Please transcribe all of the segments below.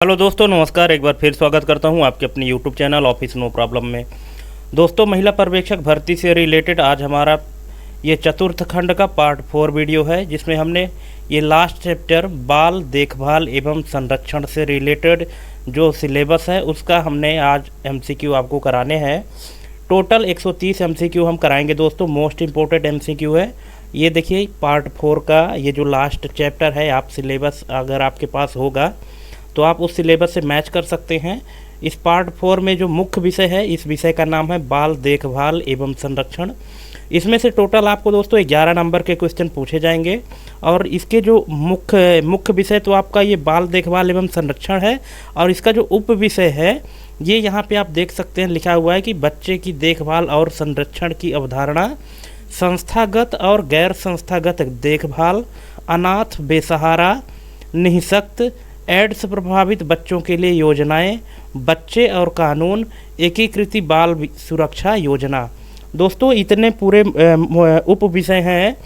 Hello दोस्तों, नमस्कार। एक बार फिर स्वागत करता हूं आपके अपने YouTube channel office no problem में। दोस्तों, महिला पर्यवेक्षक भर्ती से रिलेटेड आज हमारा ये चतुर्थ खंड का पार्ट 4 वीडियो है, जिसमें हमने ये लास्ट चैप्टर बाल देखभाल एवं संरक्षण से रिलेटेड जो सिलेबस है उसका हमने आज एमसीक्यू आपको कराने हैं। टोटल 130 एमसीक्यू हम कराएंगे दोस्तों। मोस्ट इम्पोर्टेंट एमसीक्यू है ये। देखिए, पार्ट 4 का ये जो लास्ट चैप्टर है, आप सिलेबस अगर आपके पास होगा तो आप उस सिलेबस से मैच कर सकते हैं। इस पार्ट 4 में जो मुख्य विषय है, इस विषय का नाम है बाल देखभाल एवं संरक्षण। इसमें से टोटल आपको दोस्तों 11 नंबर के क्वेश्चन पूछे जाएंगे और इसके जो मुख्य विषय तो आपका ये बाल देखभाल एवं संरक्षण है। और इसका जो उप विषय है ये यहाँ पे आप देख सकते हैं, लिखा हुआ है कि बच्चे की देखभाल और संरक्षण की अवधारणा, संस्थागत और गैर संस्थागत देखभाल, अनाथ बेसहारा निःशक्त, एड्स प्रभावित बच्चों के लिए योजनाएं, बच्चे और कानून, एकीकृत बाल सुरक्षा योजना। दोस्तों, इतने पूरे उप विषय हैं।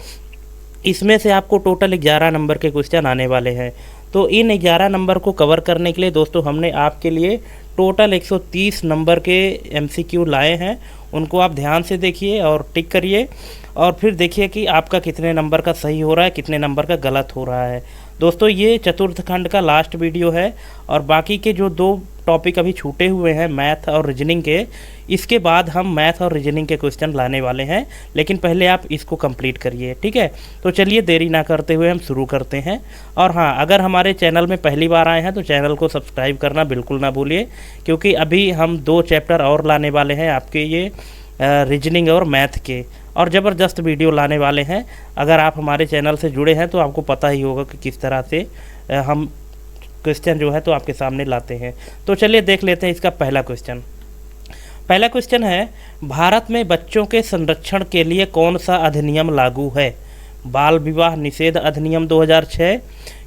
इसमें से आपको टोटल 11 नंबर के क्वेश्चन आने वाले हैं। तो इन 11 नंबर को कवर करने के लिए दोस्तों हमने आपके लिए टोटल 130 नंबर के एमसीक्यू लाए हैं। उनको आप ध्यान से देखिए और टिक करिए और फिर देखिए कि आपका कितने नंबर का सही हो रहा है, कितने नंबर का गलत हो रहा है। दोस्तों, ये चतुर्थ खंड का लास्ट वीडियो है और बाकी के जो 2 टॉपिक अभी छूटे हुए हैं, मैथ और रीजनिंग के, इसके बाद हम मैथ और रीजनिंग के क्वेश्चन लाने वाले हैं। लेकिन पहले आप इसको कंप्लीट करिए, ठीक है। तो चलिए देरी ना करते हुए हम शुरू करते हैं। और हाँ, अगर हमारे चैनल में पहली बार आए हैं तो चैनल को सब्सक्राइब करना बिल्कुल ना भूलिए, क्योंकि अभी हम 2 चैप्टर और लाने वाले हैं आपके ये रीजनिंग और मैथ के, और ज़बरदस्त वीडियो लाने वाले हैं। अगर आप हमारे चैनल से जुड़े हैं तो आपको पता ही होगा कि किस तरह से हम क्वेश्चन जो है तो आपके सामने लाते हैं। तो चलिए देख लेते हैं इसका पहला क्वेश्चन। पहला क्वेश्चन है, भारत में बच्चों के संरक्षण के लिए कौन सा अधिनियम लागू है? बाल विवाह निषेध अधिनियम 2006,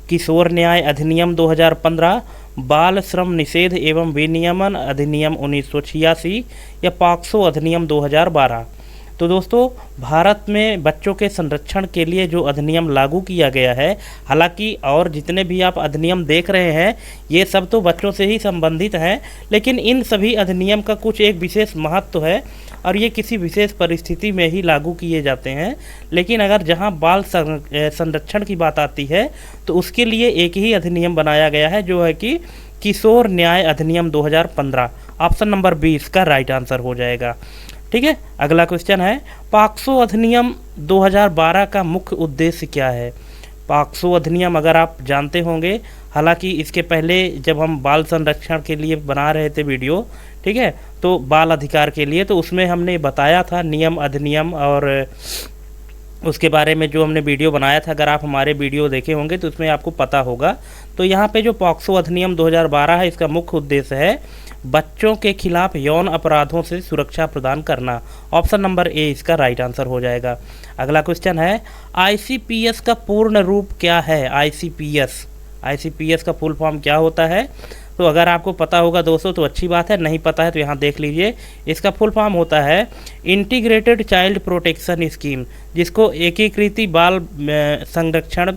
किशोर न्याय अधिनियम 2015, बाल श्रम निषेध एवं विनियमन अधिनियम 1986 या पॉक्सो अधिनियम 2012। तो दोस्तों, भारत में बच्चों के संरक्षण के लिए जो अधिनियम लागू किया गया है, हालांकि और जितने भी आप अधिनियम देख रहे हैं ये सब तो बच्चों से ही संबंधित हैं, लेकिन इन सभी अधिनियम का कुछ एक विशेष महत्व है और ये किसी विशेष परिस्थिति में ही लागू किए जाते हैं। लेकिन अगर जहां बाल संरक्षण की बात आती है तो उसके लिए एक ही अधिनियम बनाया गया है, जो है कि किशोर न्याय अधिनियम 2015। ऑप्शन नंबर 20 का राइट आंसर हो जाएगा, ठीक है। अगला क्वेश्चन है, पॉक्सो अधिनियम 2012 का मुख्य उद्देश्य क्या है? पॉक्सो अधिनियम अगर आप जानते होंगे, हालांकि इसके पहले जब हम बाल संरक्षण के लिए बना रहे थे वीडियो, ठीक है, तो बाल अधिकार के लिए, तो उसमें हमने बताया था नियम अधिनियम और उसके बारे में जो हमने वीडियो बनाया था। अगर आप हमारे वीडियो देखे होंगे तो उसमें आपको पता होगा। तो यहाँ पे जो पॉक्सो अधिनियम 2012 है, इसका मुख्य उद्देश्य है बच्चों के खिलाफ यौन अपराधों से सुरक्षा प्रदान करना। ऑप्शन नंबर ए इसका राइट आंसर हो जाएगा। अगला क्वेश्चन है, आईसीपीएस का पूर्ण रूप क्या है? आईसीपीएस का फुल फॉर्म क्या होता है? तो अगर आपको पता होगा दोस्तों तो अच्छी बात है, नहीं पता है तो यहाँ देख लीजिए। इसका फुल फॉर्म होता है इंटीग्रेटेड चाइल्ड प्रोटेक्शन स्कीम, जिसको एकीकृत बाल संरक्षण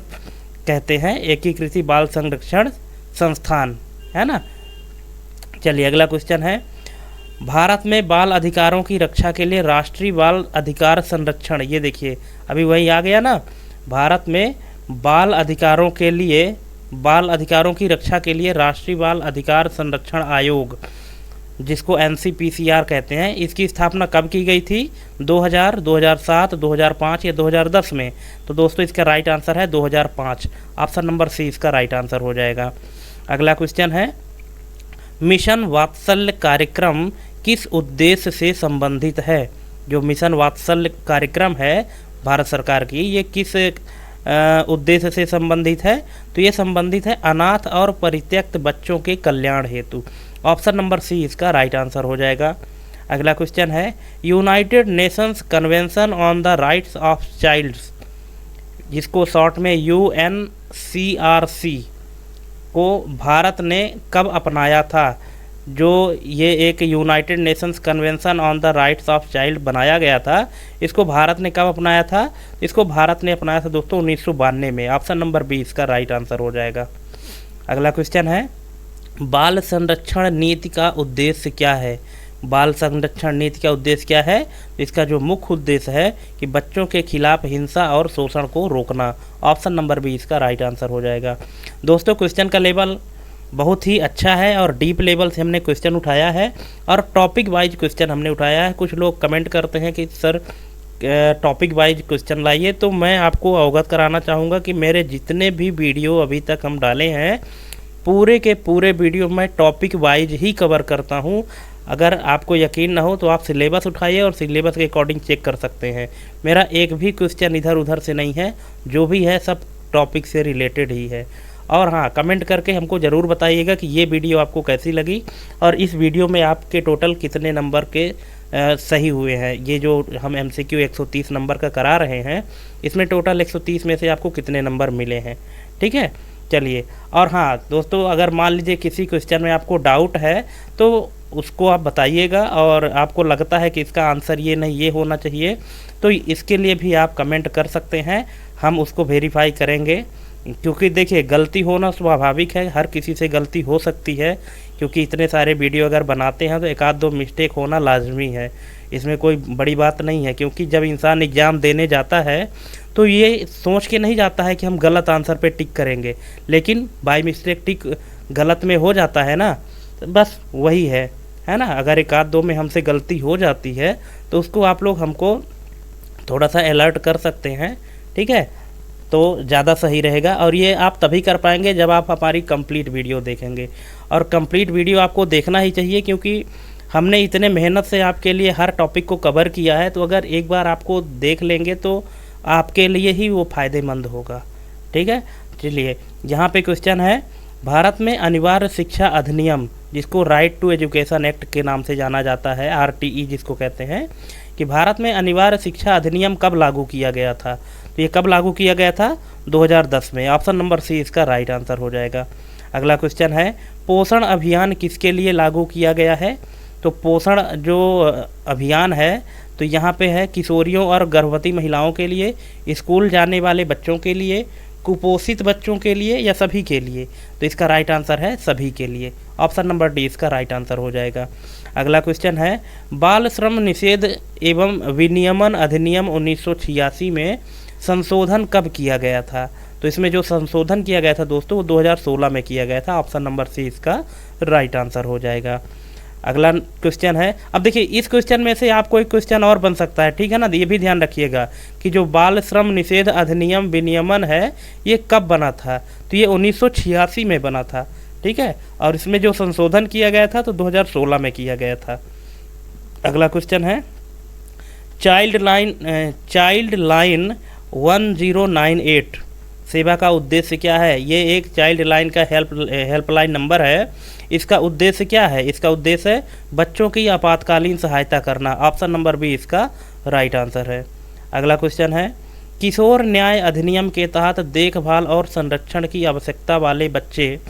कहते हैं, एकीकृत बाल संरक्षण संस्थान, है ना। चलिए अगला क्वेश्चन है, भारत में बाल अधिकारों की रक्षा के लिए राष्ट्रीय बाल अधिकार संरक्षण, ये देखिए अभी वही आ गया ना, भारत में बाल अधिकारों की रक्षा के लिए राष्ट्रीय बाल अधिकार संरक्षण आयोग, जिसको एनसीपीसीआर कहते हैं, इसकी स्थापना कब की गई थी? 2000, 2007, 2005 या 2010 में? तो दोस्तों इसका राइट आंसर है 2005। ऑप्शन नंबर सी इसका राइट आंसर हो जाएगा। अगला क्वेश्चन है, मिशन वात्सल्य कार्यक्रम किस उद्देश्य से संबंधित है? जो मिशन वात्सल्य कार्यक्रम है भारत सरकार की, ये किस उद्देश्य से संबंधित है? तो ये संबंधित है अनाथ और परित्यक्त बच्चों के कल्याण हेतु। ऑप्शन नंबर सी इसका राइट आंसर हो जाएगा। अगला क्वेश्चन है, United Nations convention on the rights of childs, जिसको शॉर्ट में UNCRC को भारत ने कब अपनाया था? जो ये एक United Nations convention on the rights of child बनाया गया था, इसको भारत ने कब अपनाया था? इसको भारत ने अपनाया था दोस्तों 1992 में। ऑप्शन नंबर बी इसका राइट आंसर हो जाएगा। अगला क्वेश्चन है, बाल संरक्षण नीति का उद्देश्य क्या है? बाल संरक्षण नीति का उद्देश्य क्या है? इसका जो मुख्य उद्देश्य है कि बच्चों के खिलाफ हिंसा और शोषण को रोकना। ऑप्शन नंबर बी इसका राइट आंसर हो जाएगा। दोस्तों, क्वेश्चन का लेवल बहुत ही अच्छा है और डीप लेवल से हमने क्वेश्चन उठाया है और टॉपिक वाइज क्वेश्चन हमने उठाया है। कुछ लोग कमेंट करते हैं कि सर टॉपिक वाइज क्वेश्चन लाइए, तो मैं आपको अवगत कराना चाहूँगा कि मेरे जितने भी वीडियो अभी तक हम डाले हैं पूरे के पूरे वीडियो मैं टॉपिक वाइज ही कवर करता हूँ। अगर आपको यकीन ना हो तो आप सिलेबस उठाइए और सिलेबस के अकॉर्डिंग चेक कर सकते हैं। मेरा एक भी क्वेश्चन इधर उधर से नहीं है, जो भी है सब टॉपिक से रिलेटेड ही है। और हाँ, कमेंट करके हमको ज़रूर बताइएगा कि ये वीडियो आपको कैसी लगी और इस वीडियो में आपके टोटल कितने नंबर के सही हुए हैं। ये जो हम MCQ 130 नंबर का करा रहे हैं, इसमें टोटल 130 में से आपको कितने नंबर मिले हैं। ठीक है, चलिए। और हाँ दोस्तों, अगर मान लीजिए किसी क्वेश्चन में आपको डाउट है तो उसको आप बताइएगा और आपको लगता है कि इसका आंसर ये नहीं ये होना चाहिए, तो इसके लिए भी आप कमेंट कर सकते हैं, हम उसको वेरीफाई करेंगे। क्योंकि देखिए, गलती होना स्वाभाविक है, हर किसी से गलती हो सकती है, क्योंकि इतने सारे वीडियो अगर बनाते हैं तो एक आध दो मिस्टेक होना लाजमी है। इसमें कोई बड़ी बात नहीं है, क्योंकि जब इंसान एग्ज़ाम देने जाता है तो ये सोच के नहीं जाता है कि हम गलत आंसर पे टिक करेंगे, लेकिन बाय मिस्टेक टिक गलत में हो जाता है ना, तो बस वही है ना। अगर एक आध दो में हमसे गलती हो जाती है तो उसको आप लोग हमको थोड़ा सा अलर्ट कर सकते हैं, ठीक है, तो ज़्यादा सही रहेगा। और ये आप तभी कर पाएंगे जब आप हमारी कंप्लीट वीडियो देखेंगे, और कंप्लीट वीडियो आपको देखना ही चाहिए, क्योंकि हमने इतने मेहनत से आपके लिए हर टॉपिक को कवर किया है। तो अगर एक बार आपको देख लेंगे तो आपके लिए ही वो फ़ायदेमंद होगा। ठीक है, चलिए, यहाँ पे क्वेश्चन है, भारत में अनिवार्य शिक्षा अधिनियम, जिसको राइट टू एजुकेशन एक्ट के नाम से जाना जाता है, RTE जिसको कहते हैं, कि भारत में अनिवार्य शिक्षा अधिनियम कब लागू किया गया था? तो ये कब लागू किया गया था? 2010 में। ऑप्शन नंबर सी इसका राइट आंसर हो जाएगा। अगला क्वेश्चन है, पोषण अभियान किसके लिए लागू किया गया है? तो पोषण जो अभियान है, तो यहाँ पे है किशोरियों और गर्भवती महिलाओं के लिए, स्कूल जाने वाले बच्चों के लिए, कुपोषित बच्चों के लिए, या सभी के लिए? तो इसका राइट आंसर है सभी के लिए। ऑप्शन नंबर डी इसका राइट आंसर हो जाएगा। अगला क्वेश्चन है, बाल श्रम निषेध एवं विनियमन अधिनियम 1986 में संशोधन कब किया गया था? तो इसमें जो संशोधन किया गया था दोस्तों, वो 2016 में किया गया था। ऑप्शन नंबर सी इसका राइट आंसर हो जाएगा। अगला क्वेश्चन है, अब देखिए इस क्वेश्चन में से आपको एक क्वेश्चन और बन सकता है, ठीक है ना। ये भी ध्यान रखिएगा कि जो बाल श्रम निषेध अधिनियम विनियमन है, ये कब बना था? तो ये 1986 में बना था, ठीक है, और इसमें जो संशोधन किया गया था तो 2016 में किया गया था। अगला क्वेश्चन है, चाइल्ड लाइन 1098 सेवा का उद्देश्य क्या है? ये एक चाइल्ड लाइन का हेल्पलाइन नंबर है। इसका उद्देश्य क्या है? इसका उद्देश्य है बच्चों की आपातकालीन सहायता करना। ऑप्शन नंबर बी इसका राइट आंसर है। अगला क्वेश्चन है, किशोर न्याय अधिनियम के तहत देखभाल और संरक्षण की आवश्यकता वाले बच्चे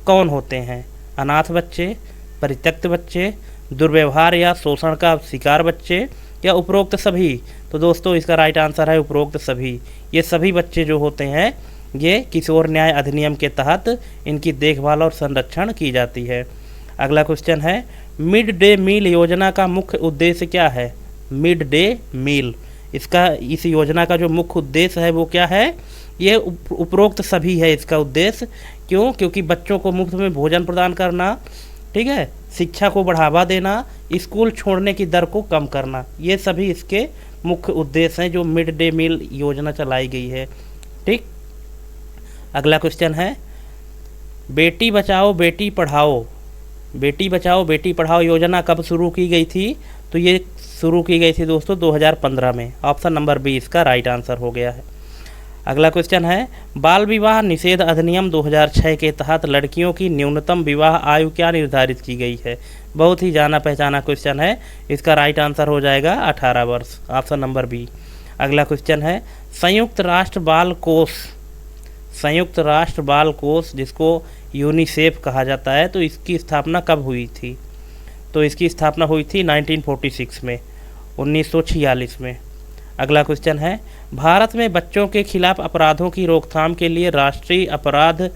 कौन होते हैं? अनाथ बच्चे, परित्यक्त बच्चे, दुर्व्यवहार या शोषण का शिकार बच्चे, या उपरोक्त सभी? तो दोस्तों इसका राइट आंसर है उपरोक्त सभी। ये सभी बच्चे जो होते हैं, ये किशोर न्याय अधिनियम के तहत इनकी देखभाल और संरक्षण की जाती है। अगला क्वेश्चन है, मिड डे मील योजना का मुख्य उद्देश्य क्या है? मिड डे मील, इस योजना का जो मुख्य उद्देश्य है वो क्या है? ये उपरोक्त सभी है इसका उद्देश्य। क्यों? क्योंकि बच्चों को मुफ्त में भोजन प्रदान करना, ठीक है, शिक्षा को बढ़ावा देना, स्कूल छोड़ने की दर को कम करना, ये सभी इसके मुख्य उद्देश्य हैं जो मिड डे मील योजना चलाई गई है। ठीक। अगला क्वेश्चन है, बेटी बचाओ बेटी पढ़ाओ योजना कब शुरू की गई थी? तो ये शुरू की गई थी दोस्तों 2015 में। ऑप्शन नंबर बी इसका राइट आंसर हो गया है। अगला क्वेश्चन है, बाल विवाह निषेध अधिनियम 2006 के तहत लड़कियों की न्यूनतम विवाह आयु क्या निर्धारित की गई है? बहुत ही जाना पहचाना क्वेश्चन है। इसका राइट आंसर हो जाएगा 18 वर्ष। Option number B. अगला क्वेश्चन है, संयुक्त राष्ट्र बाल कोष जिसको यूनिसेफ कहा जाता है, तो इसकी स्थापना कब हुई थी? तो इसकी स्थापना हुई थी 1946 में, 1946 में। अगला क्वेश्चन है, भारत में बच्चों के खिलाफ अपराधों की रोकथाम के लिए राष्ट्रीय अपराध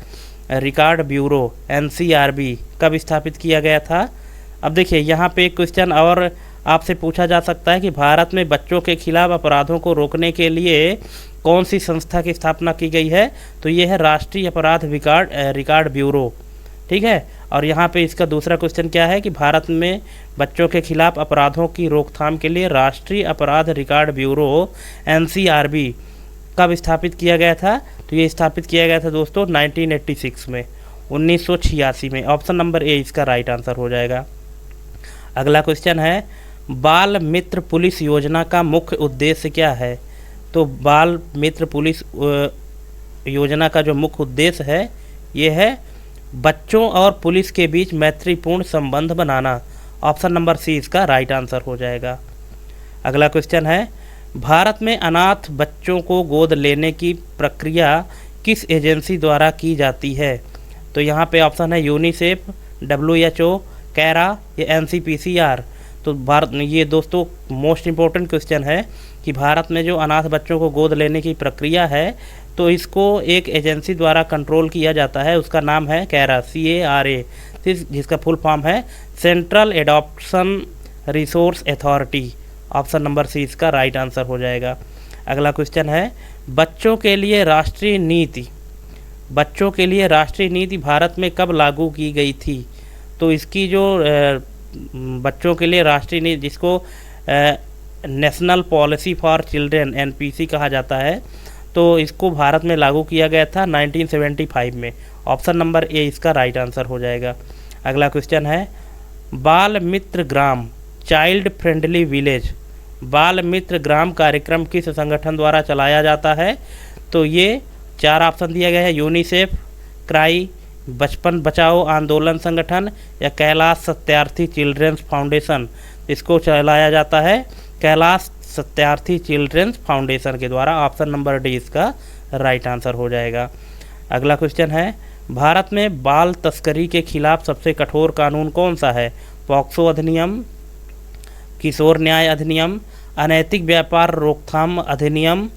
रिकॉर्ड ब्यूरो NCRB कब स्थापित किया गया था? अब देखिए यहाँ पे एक क्वेश्चन और आपसे पूछा जा सकता है कि भारत में बच्चों के खिलाफ अपराधों को रोकने के लिए कौन सी संस्था की स्थापना की गई है? तो ये है राष्ट्रीय अपराध रिकॉर्ड ब्यूरो। ठीक है, और यहाँ पे इसका दूसरा क्वेश्चन क्या है कि भारत में बच्चों के खिलाफ अपराधों की रोकथाम के लिए राष्ट्रीय अपराध रिकॉर्ड ब्यूरो NCRB कब स्थापित किया गया था? तो ये स्थापित किया गया था दोस्तों 1986 में, 1986 में। ऑप्शन नंबर ए इसका राइट आंसर हो जाएगा। अगला क्वेश्चन है, बाल मित्र पुलिस योजना का मुख्य उद्देश्य क्या है? तो बाल मित्र पुलिस योजना का जो मुख्य उद्देश्य है ये है बच्चों और पुलिस के बीच मैत्रीपूर्ण संबंध बनाना। ऑप्शन नंबर सी इसका राइट आंसर हो जाएगा। अगला क्वेश्चन है, भारत में अनाथ बच्चों को गोद लेने की प्रक्रिया किस एजेंसी द्वारा की जाती है? तो यहाँ पे ऑप्शन है यूनिसेफ, WHO, कैरा या NCPCR। तो भारत में ये दोस्तों मोस्ट इम्पोर्टेंट क्वेश्चन है कि भारत में जो अनाथ बच्चों को गोद लेने की प्रक्रिया है तो इसको एक एजेंसी द्वारा कंट्रोल किया जाता है, उसका नाम है कैरा, CARA, जिसका फुल फॉर्म है central adoption resource authority. Option number सी इसका राइट आंसर हो जाएगा। अगला क्वेश्चन है, बच्चों के लिए राष्ट्रीय नीति भारत में कब लागू की गई थी? तो इसकी जो बच्चों के लिए राष्ट्रीय नीति, जिसको national policy for children NPC कहा जाता है, तो इसको भारत में लागू किया गया था 1975 में। ऑप्शन नंबर ए इसका राइट आंसर हो जाएगा। अगला क्वेश्चन है, बाल मित्र ग्राम चाइल्ड फ्रेंडली विलेज, बाल मित्र ग्राम कार्यक्रम किस संगठन द्वारा चलाया जाता है? तो ये 4 ऑप्शन दिया गया है, यूनिसेफ, क्राई, बचपन बचाओ आंदोलन संगठन या कैलाश सत्यार्थी चिल्ड्रंस फाउंडेशन। इसको चलाया जाता है कैलाश सत्यार्थी चिल्ड्रंस फाउंडेशन के द्वारा। ऑप्शन नंबर डी इसका राइट आंसर हो जाएगा। अगला क्वेश्चन है, भारत में बाल तस्करी के खिलाफ सबसे कठोर कानून कौन सा है? पॉक्सो अधिनियम, किशोर न्याय अधिनियम, अनैतिक व्यापार रोकथाम अधिनियम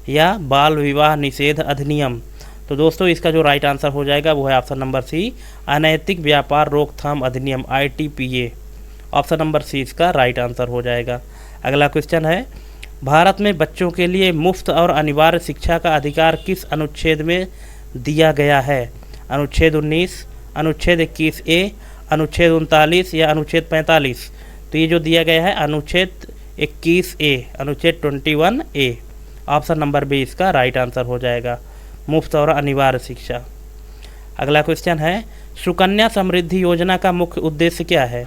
या बाल विवाह निषेध अधिनियम। तो दोस्तों इसका जो राइट आंसर हो जाएगा वो है ऑप्शन नंबर सी, अनैतिक व्यापार रोकथाम अधिनियम ITPA। ऑप्शन नंबर सी इसका राइट आंसर हो जाएगा। अगला क्वेश्चन है, भारत में बच्चों के लिए मुफ्त और अनिवार्य शिक्षा का अधिकार किस अनुच्छेद में दिया गया है? अनुच्छेद 19, अनुच्छेद 21A, अनुच्छेद 39 या अनुच्छेद 45। तो ये जो दिया गया है अनुच्छेद 21A, अनुच्छेद 21A। ऑप्शन नंबर बी इसका राइट आंसर हो जाएगा, मुफ्त और अनिवार्य शिक्षा। अगला क्वेश्चन है, सुकन्या समृद्धि योजना का मुख्य उद्देश्य क्या है?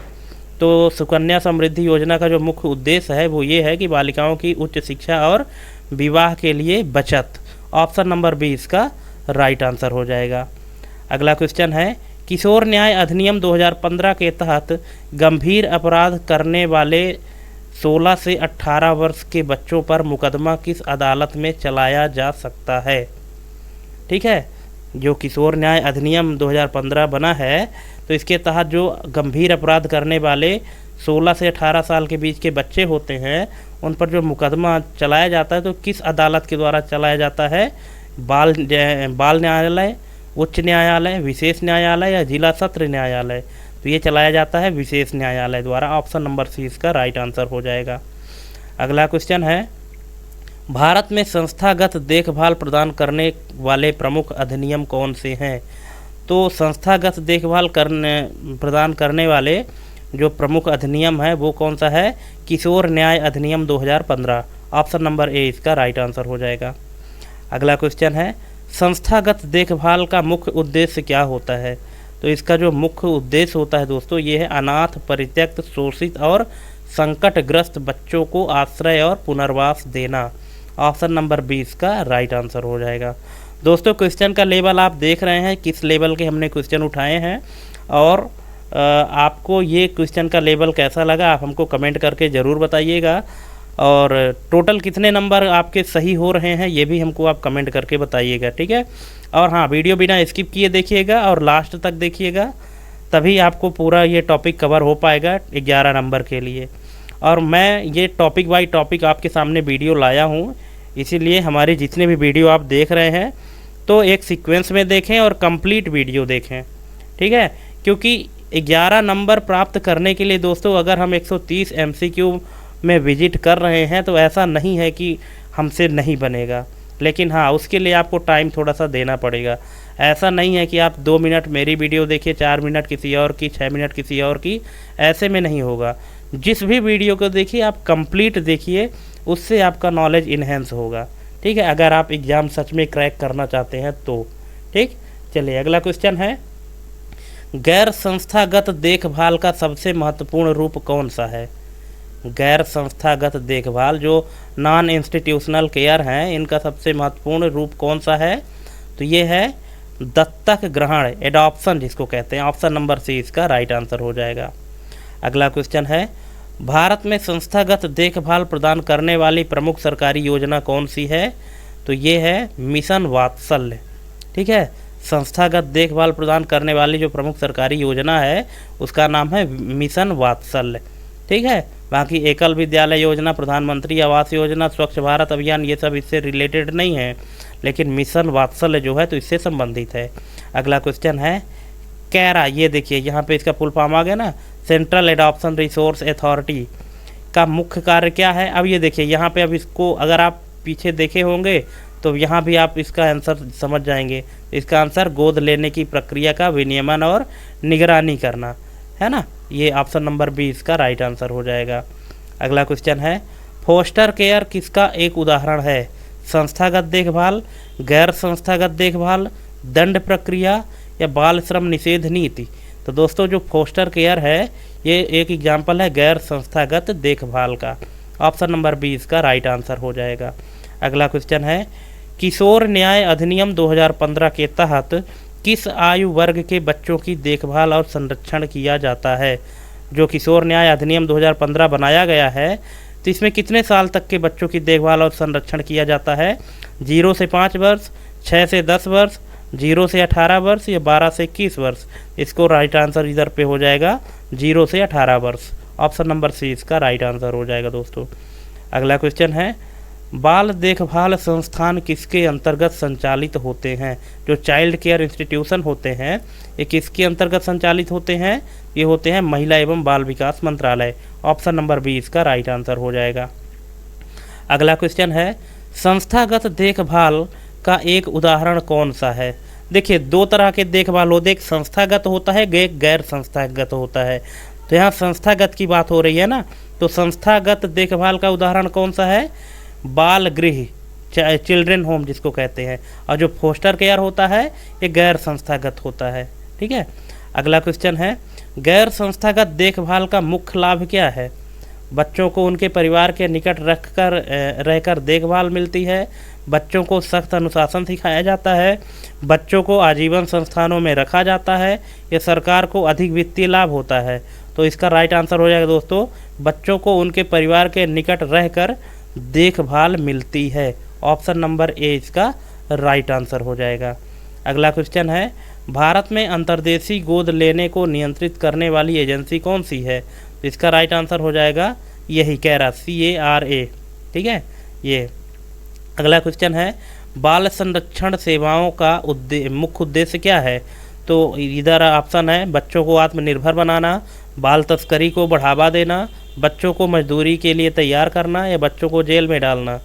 तो सुकन्या समृद्धि योजना का जो मुख्य उद्देश्य है वो ये है कि बालिकाओं की उच्च शिक्षा और विवाह के लिए बचत। ऑप्शन नंबर बी इसका राइट आंसर हो जाएगा। अगला क्वेश्चन है, किशोर न्याय अधिनियम 2015 के तहत गंभीर अपराध करने वाले 16 से 18 वर्ष के बच्चों पर मुकदमा किस अदालत में चलाया जा सकता है? ठीक है, जो किशोर न्याय अधिनियम 2015 बना है तो इसके तहत जो गंभीर अपराध करने वाले 16 से 18 साल के बीच के बच्चे होते हैं उन पर जो मुकदमा चलाया जाता है तो किस अदालत के द्वारा चलाया जाता है? बाल न्यायालय, उच्च न्यायालय, विशेष न्यायालय या जिला सत्र न्यायालय। तो ये चलाया जाता है विशेष न्यायालय द्वारा। ऑप्शन नंबर सी इसका राइट आंसर हो जाएगा। अगला क्वेश्चन है, भारत में संस्थागत देखभाल प्रदान करने वाले प्रमुख अधिनियम कौन से हैं? तो संस्थागत देखभाल प्रदान करने वाले जो प्रमुख अधिनियम है वो कौन सा है? किशोर न्याय अधिनियम 2015। ऑप्शन नंबर ए इसका राइट आंसर हो जाएगा। अगला क्वेश्चन है, संस्थागत देखभाल का मुख्य उद्देश्य क्या होता है? तो इसका जो मुख्य उद्देश्य होता है दोस्तों ये है अनाथ, परित्यक्त, शोषित और संकटग्रस्त बच्चों को आश्रय और पुनर्वास देना। ऑप्शन नंबर बी इसका राइट आंसर हो जाएगा। दोस्तों क्वेश्चन का लेवल आप देख रहे हैं, किस लेवल के हमने क्वेश्चन उठाए हैं और आपको ये क्वेश्चन का लेवल कैसा लगा आप हमको कमेंट करके ज़रूर बताइएगा। और टोटल कितने नंबर आपके सही हो रहे हैं ये भी हमको आप कमेंट करके बताइएगा, ठीक है। और हाँ, वीडियो बिना स्किप किए देखिएगा और लास्ट तक देखिएगा, तभी आपको पूरा ये टॉपिक कवर हो पाएगा 11 नंबर के लिए। और मैं ये टॉपिक बाय टॉपिक आपके सामने वीडियो लाया हूँ, इसीलिए हमारे जितने भी वीडियो आप देख रहे हैं तो एक सीक्वेंस में देखें और कंप्लीट वीडियो देखें, ठीक है। क्योंकि 11 नंबर प्राप्त करने के लिए दोस्तों अगर हम 130 MCQ में विजिट कर रहे हैं तो ऐसा नहीं है कि हमसे नहीं बनेगा, लेकिन हाँ उसके लिए आपको टाइम थोड़ा सा देना पड़ेगा। ऐसा नहीं है कि आप 2 मिनट मेरी वीडियो देखिए, 4 मिनट किसी और की, 6 मिनट किसी और की, ऐसे में नहीं होगा। जिस भी वीडियो को देखिए आप कंप्लीट देखिए, उससे आपका नॉलेज इन्हेंस होगा, ठीक है, अगर आप एग्ज़ाम सच में क्रैक करना चाहते हैं तो। ठीक, चलिए अगला क्वेश्चन है, गैर संस्थागत देखभाल का सबसे महत्वपूर्ण रूप कौन सा है? गैर संस्थागत देखभाल जो नॉन इंस्टीट्यूशनल केयर हैं, इनका सबसे महत्वपूर्ण रूप कौन सा है? तो ये है दत्तक ग्रहण, एडॉप्शन जिसको कहते हैं। ऑप्शन नंबर सी इसका राइट आंसर हो जाएगा। अगला क्वेश्चन है, भारत में संस्थागत देखभाल प्रदान करने वाली प्रमुख सरकारी योजना कौन सी है? तो ये है मिशन वात्सल्य, ठीक है। संस्थागत देखभाल प्रदान करने वाली जो प्रमुख सरकारी योजना है उसका नाम है मिशन वात्सल्य, ठीक है। बाकी एकल विद्यालय योजना, प्रधानमंत्री आवास योजना, स्वच्छ भारत अभियान, ये सब इससे रिलेटेड नहीं है, लेकिन मिशन वात्सल्य जो है तो इससे संबंधित है। अगला क्वेश्चन है, कैरा, ये देखिए यहाँ पे इसका फुल फॉर्म आ गया ना, सेंट्रल एडॉप्शन रिसोर्स अथॉरिटी का मुख्य कार्य क्या है? अब ये देखिए यहाँ पे, अब इसको अगर आप पीछे देखे होंगे तो यहाँ भी आप इसका आंसर समझ जाएंगे। इसका आंसर गोद लेने की प्रक्रिया का विनियमन और निगरानी करना है ना, ये ऑप्शन नंबर बी इसका राइट आंसर हो जाएगा। अगला क्वेश्चन है, फोस्टर केयर किसका एक उदाहरण है? संस्थागत देखभाल, गैर संस्थागत देखभाल, दंड प्रक्रिया या बाल श्रम निषेध नीति? तो दोस्तों जो फोस्टर केयर है ये एक एग्जाम्पल है गैर संस्थागत देखभाल का। ऑप्शन नंबर बी इसका राइट आंसर हो जाएगा। अगला क्वेश्चन है, किशोर न्याय अधिनियम 2015 के तहत किस आयु वर्ग के बच्चों की देखभाल और संरक्षण किया जाता है? जो किशोर न्याय अधिनियम 2015 बनाया गया है तो इसमें कितने साल तक के बच्चों की देखभाल और संरक्षण किया जाता है? 0 से 5 वर्ष, 6 से 10 वर्ष, 0 से 18 वर्ष या 12 से 21 वर्ष? इसको राइट आंसर इधर पे हो जाएगा 0 से 18 वर्ष। ऑप्शन नंबर सी इसका राइट आंसर हो जाएगा दोस्तों। अगला क्वेश्चन है, बाल देखभाल संस्थान किसके अंतर्गत संचालित होते हैं? जो चाइल्ड केयर इंस्टीट्यूशन होते हैं ये किसके अंतर्गत संचालित होते हैं? ये होते हैं महिला एवं बाल विकास मंत्रालय। ऑप्शन नंबर बी इसका राइट आंसर हो जाएगा। अगला क्वेश्चन है, संस्थागत देखभाल का एक उदाहरण कौन सा है? देखिए 2 तरह के देखभाल होते हैं, एक संस्थागत होता है, एक गैर संस्थागत होता है। तो यहाँ संस्थागत की बात हो रही है ना, तो संस्थागत देखभाल का उदाहरण कौन सा है? बाल गृह, चिल्ड्रन होम जिसको कहते हैं। और जो फोस्टर केयर होता है ये गैर संस्थागत होता है, ठीक है। अगला क्वेश्चन है, गैर संस्थागत देखभाल का मुख्य लाभ क्या है? बच्चों को उनके परिवार के निकट रहकर देखभाल मिलती है, बच्चों को सख्त अनुशासन सिखाया जाता है, बच्चों को आजीवन संस्थानों में रखा जाता है, या सरकार को अधिक वित्तीय लाभ होता है? तो इसका राइट आंसर हो जाएगा दोस्तों, बच्चों को उनके परिवार के निकट रहकर देखभाल मिलती है। ऑप्शन नंबर ए इसका राइट आंसर हो जाएगा। अगला क्वेश्चन है, भारत में अंतर्देशीय गोद लेने को नियंत्रित करने वाली एजेंसी कौन सी है? तो इसका राइट आंसर हो जाएगा यही कैरा, CARA, ठीक है ये। अगला क्वेश्चन है, बाल संरक्षण सेवाओं का मुख्य उद्देश्य क्या है? तो इधर ऑप्शन है, बच्चों को आत्मनिर्भर बनाना, बाल तस्करी को बढ़ावा देना, बच्चों को मजदूरी के लिए तैयार करना, या बच्चों को जेल में डालना।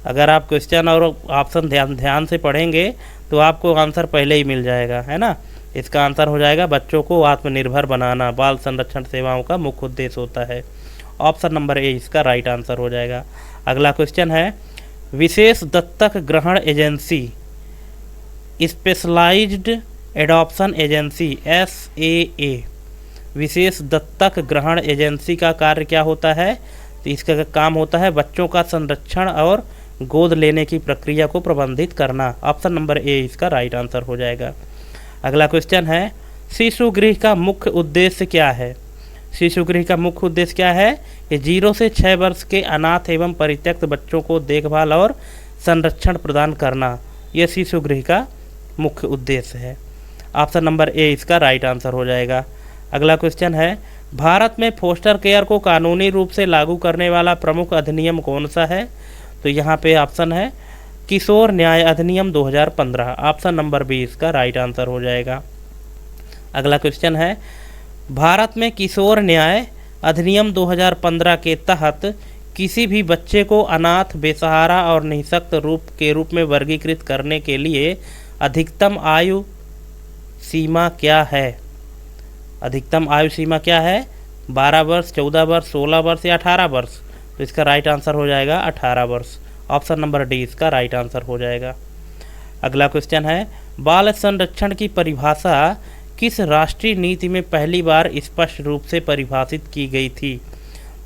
अगर आप क्वेश्चन और ऑप्शन ध्यान से पढ़ेंगे तो आपको आंसर पहले ही मिल जाएगा, है ना। इसका आंसर हो जाएगा बच्चों को आत्मनिर्भर बनाना, बाल संरक्षण सेवाओं का मुख्य उद्देश्य होता है। ऑप्शन नंबर ए इसका राइट आंसर हो जाएगा। अगला क्वेश्चन है, विशेष दत्तक ग्रहण agency, specialised adoption agency, SAA, विशेष दत्तक ग्रहण एजेंसी का कार्य क्या होता है? तो इसका काम होता है बच्चों का संरक्षण और गोद लेने की प्रक्रिया को प्रबंधित करना। ऑप्शन नंबर ए इसका राइट आंसर हो जाएगा। अगला क्वेश्चन है, शिशु गृह का मुख्य उद्देश्य क्या है? शिशु गृह का मुख्य उद्देश्य क्या है? कि 0 से 6 वर्ष के अनाथ एवं परित्यक्त बच्चों को देखभाल और संरक्षण प्रदान करना, यह शिशु गृह का मुख्य उद्देश्य है। ऑप्शन नंबर ए इसका राइट आंसर हो जाएगा। अगला क्वेश्चन है, भारत में फोस्टर केयर को कानूनी रूप से लागू करने वाला प्रमुख अधिनियम कौन सा है? तो यहाँ पे ऑप्शन है किशोर न्याय अधिनियम 2015। ऑप्शन नंबर बी इसका राइट आंसर हो जाएगा। अगला क्वेश्चन है, भारत में किशोर न्याय अधिनियम 2015 के तहत किसी भी बच्चे को अनाथ, बेसहारा और निःशक्त रूप में वर्गीकृत करने के लिए अधिकतम आयु सीमा क्या है? अधिकतम आयु सीमा क्या है? 12 वर्ष, 14 वर्ष, 16 वर्ष या 18 वर्ष? तो इसका राइट आंसर हो जाएगा 18 वर्ष। ऑप्शन नंबर डी इसका राइट आंसर हो जाएगा। अगला क्वेश्चन है, बाल संरक्षण की परिभाषा किस राष्ट्रीय नीति में पहली बार स्पष्ट रूप से परिभाषित की गई थी?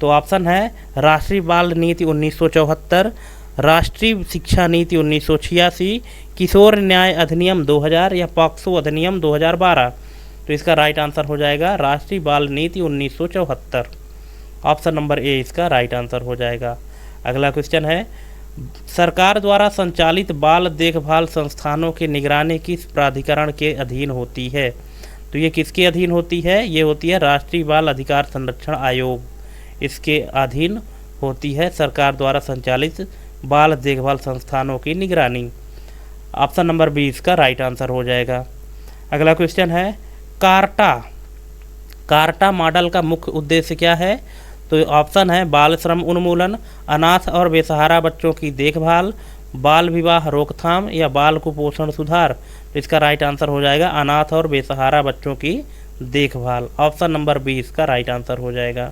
तो ऑप्शन है राष्ट्रीय बाल नीति 1974, राष्ट्रीय शिक्षा नीति 1986, किशोर न्याय अधिनियम 2000 या पॉक्सो अधिनियम 2012। तो इसका राइट आंसर हो जाएगा राष्ट्रीय बाल नीति 1974। ऑप्शन नंबर ए इसका राइट आंसर हो जाएगा। अगला क्वेश्चन है, सरकार द्वारा संचालित बाल देखभाल संस्थानों की निगरानी किस प्राधिकरण के अधीन होती है? तो ये किसके अधीन होती है? ये होती है राष्ट्रीय बाल अधिकार संरक्षण आयोग, इसके अधीन होती है सरकार द्वारा संचालित बाल देखभाल संस्थानों की निगरानी। ऑप्शन नंबर बी इसका राइट आंसर हो जाएगा। अगला क्वेश्चन है, कार्टा मॉडल का मुख्य उद्देश्य क्या है? तो ऑप्शन है बाल श्रम उन्मूलन, अनाथ और बेसहारा बच्चों की देखभाल, बाल विवाह रोकथाम या बाल कुपोषण सुधार। तो इसका राइट आंसर हो जाएगा अनाथ और बेसहारा बच्चों की देखभाल। ऑप्शन नंबर बी इसका राइट आंसर हो जाएगा।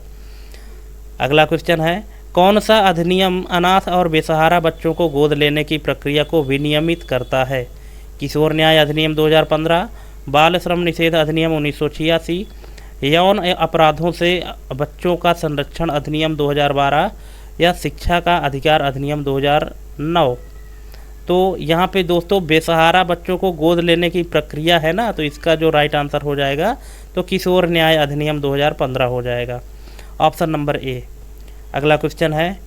अगला क्वेश्चन है, कौन सा अधिनियम अनाथ और बेसहारा बच्चों को गोद लेने की प्रक्रिया को विनियमित करता है? किशोर न्याय अधिनियम 2015, बाल श्रम निषेध अधिनियम 1986, यौन अपराधों से बच्चों का संरक्षण अधिनियम 2012 या शिक्षा का अधिकार अधिनियम 2009। तो यहाँ पे दोस्तों बेसहारा बच्चों को गोद लेने की प्रक्रिया है ना, तो इसका जो राइट आंसर हो जाएगा तो किशोर न्याय अधिनियम 2015 हो जाएगा। Option number A. अगला क्वेश्चन है,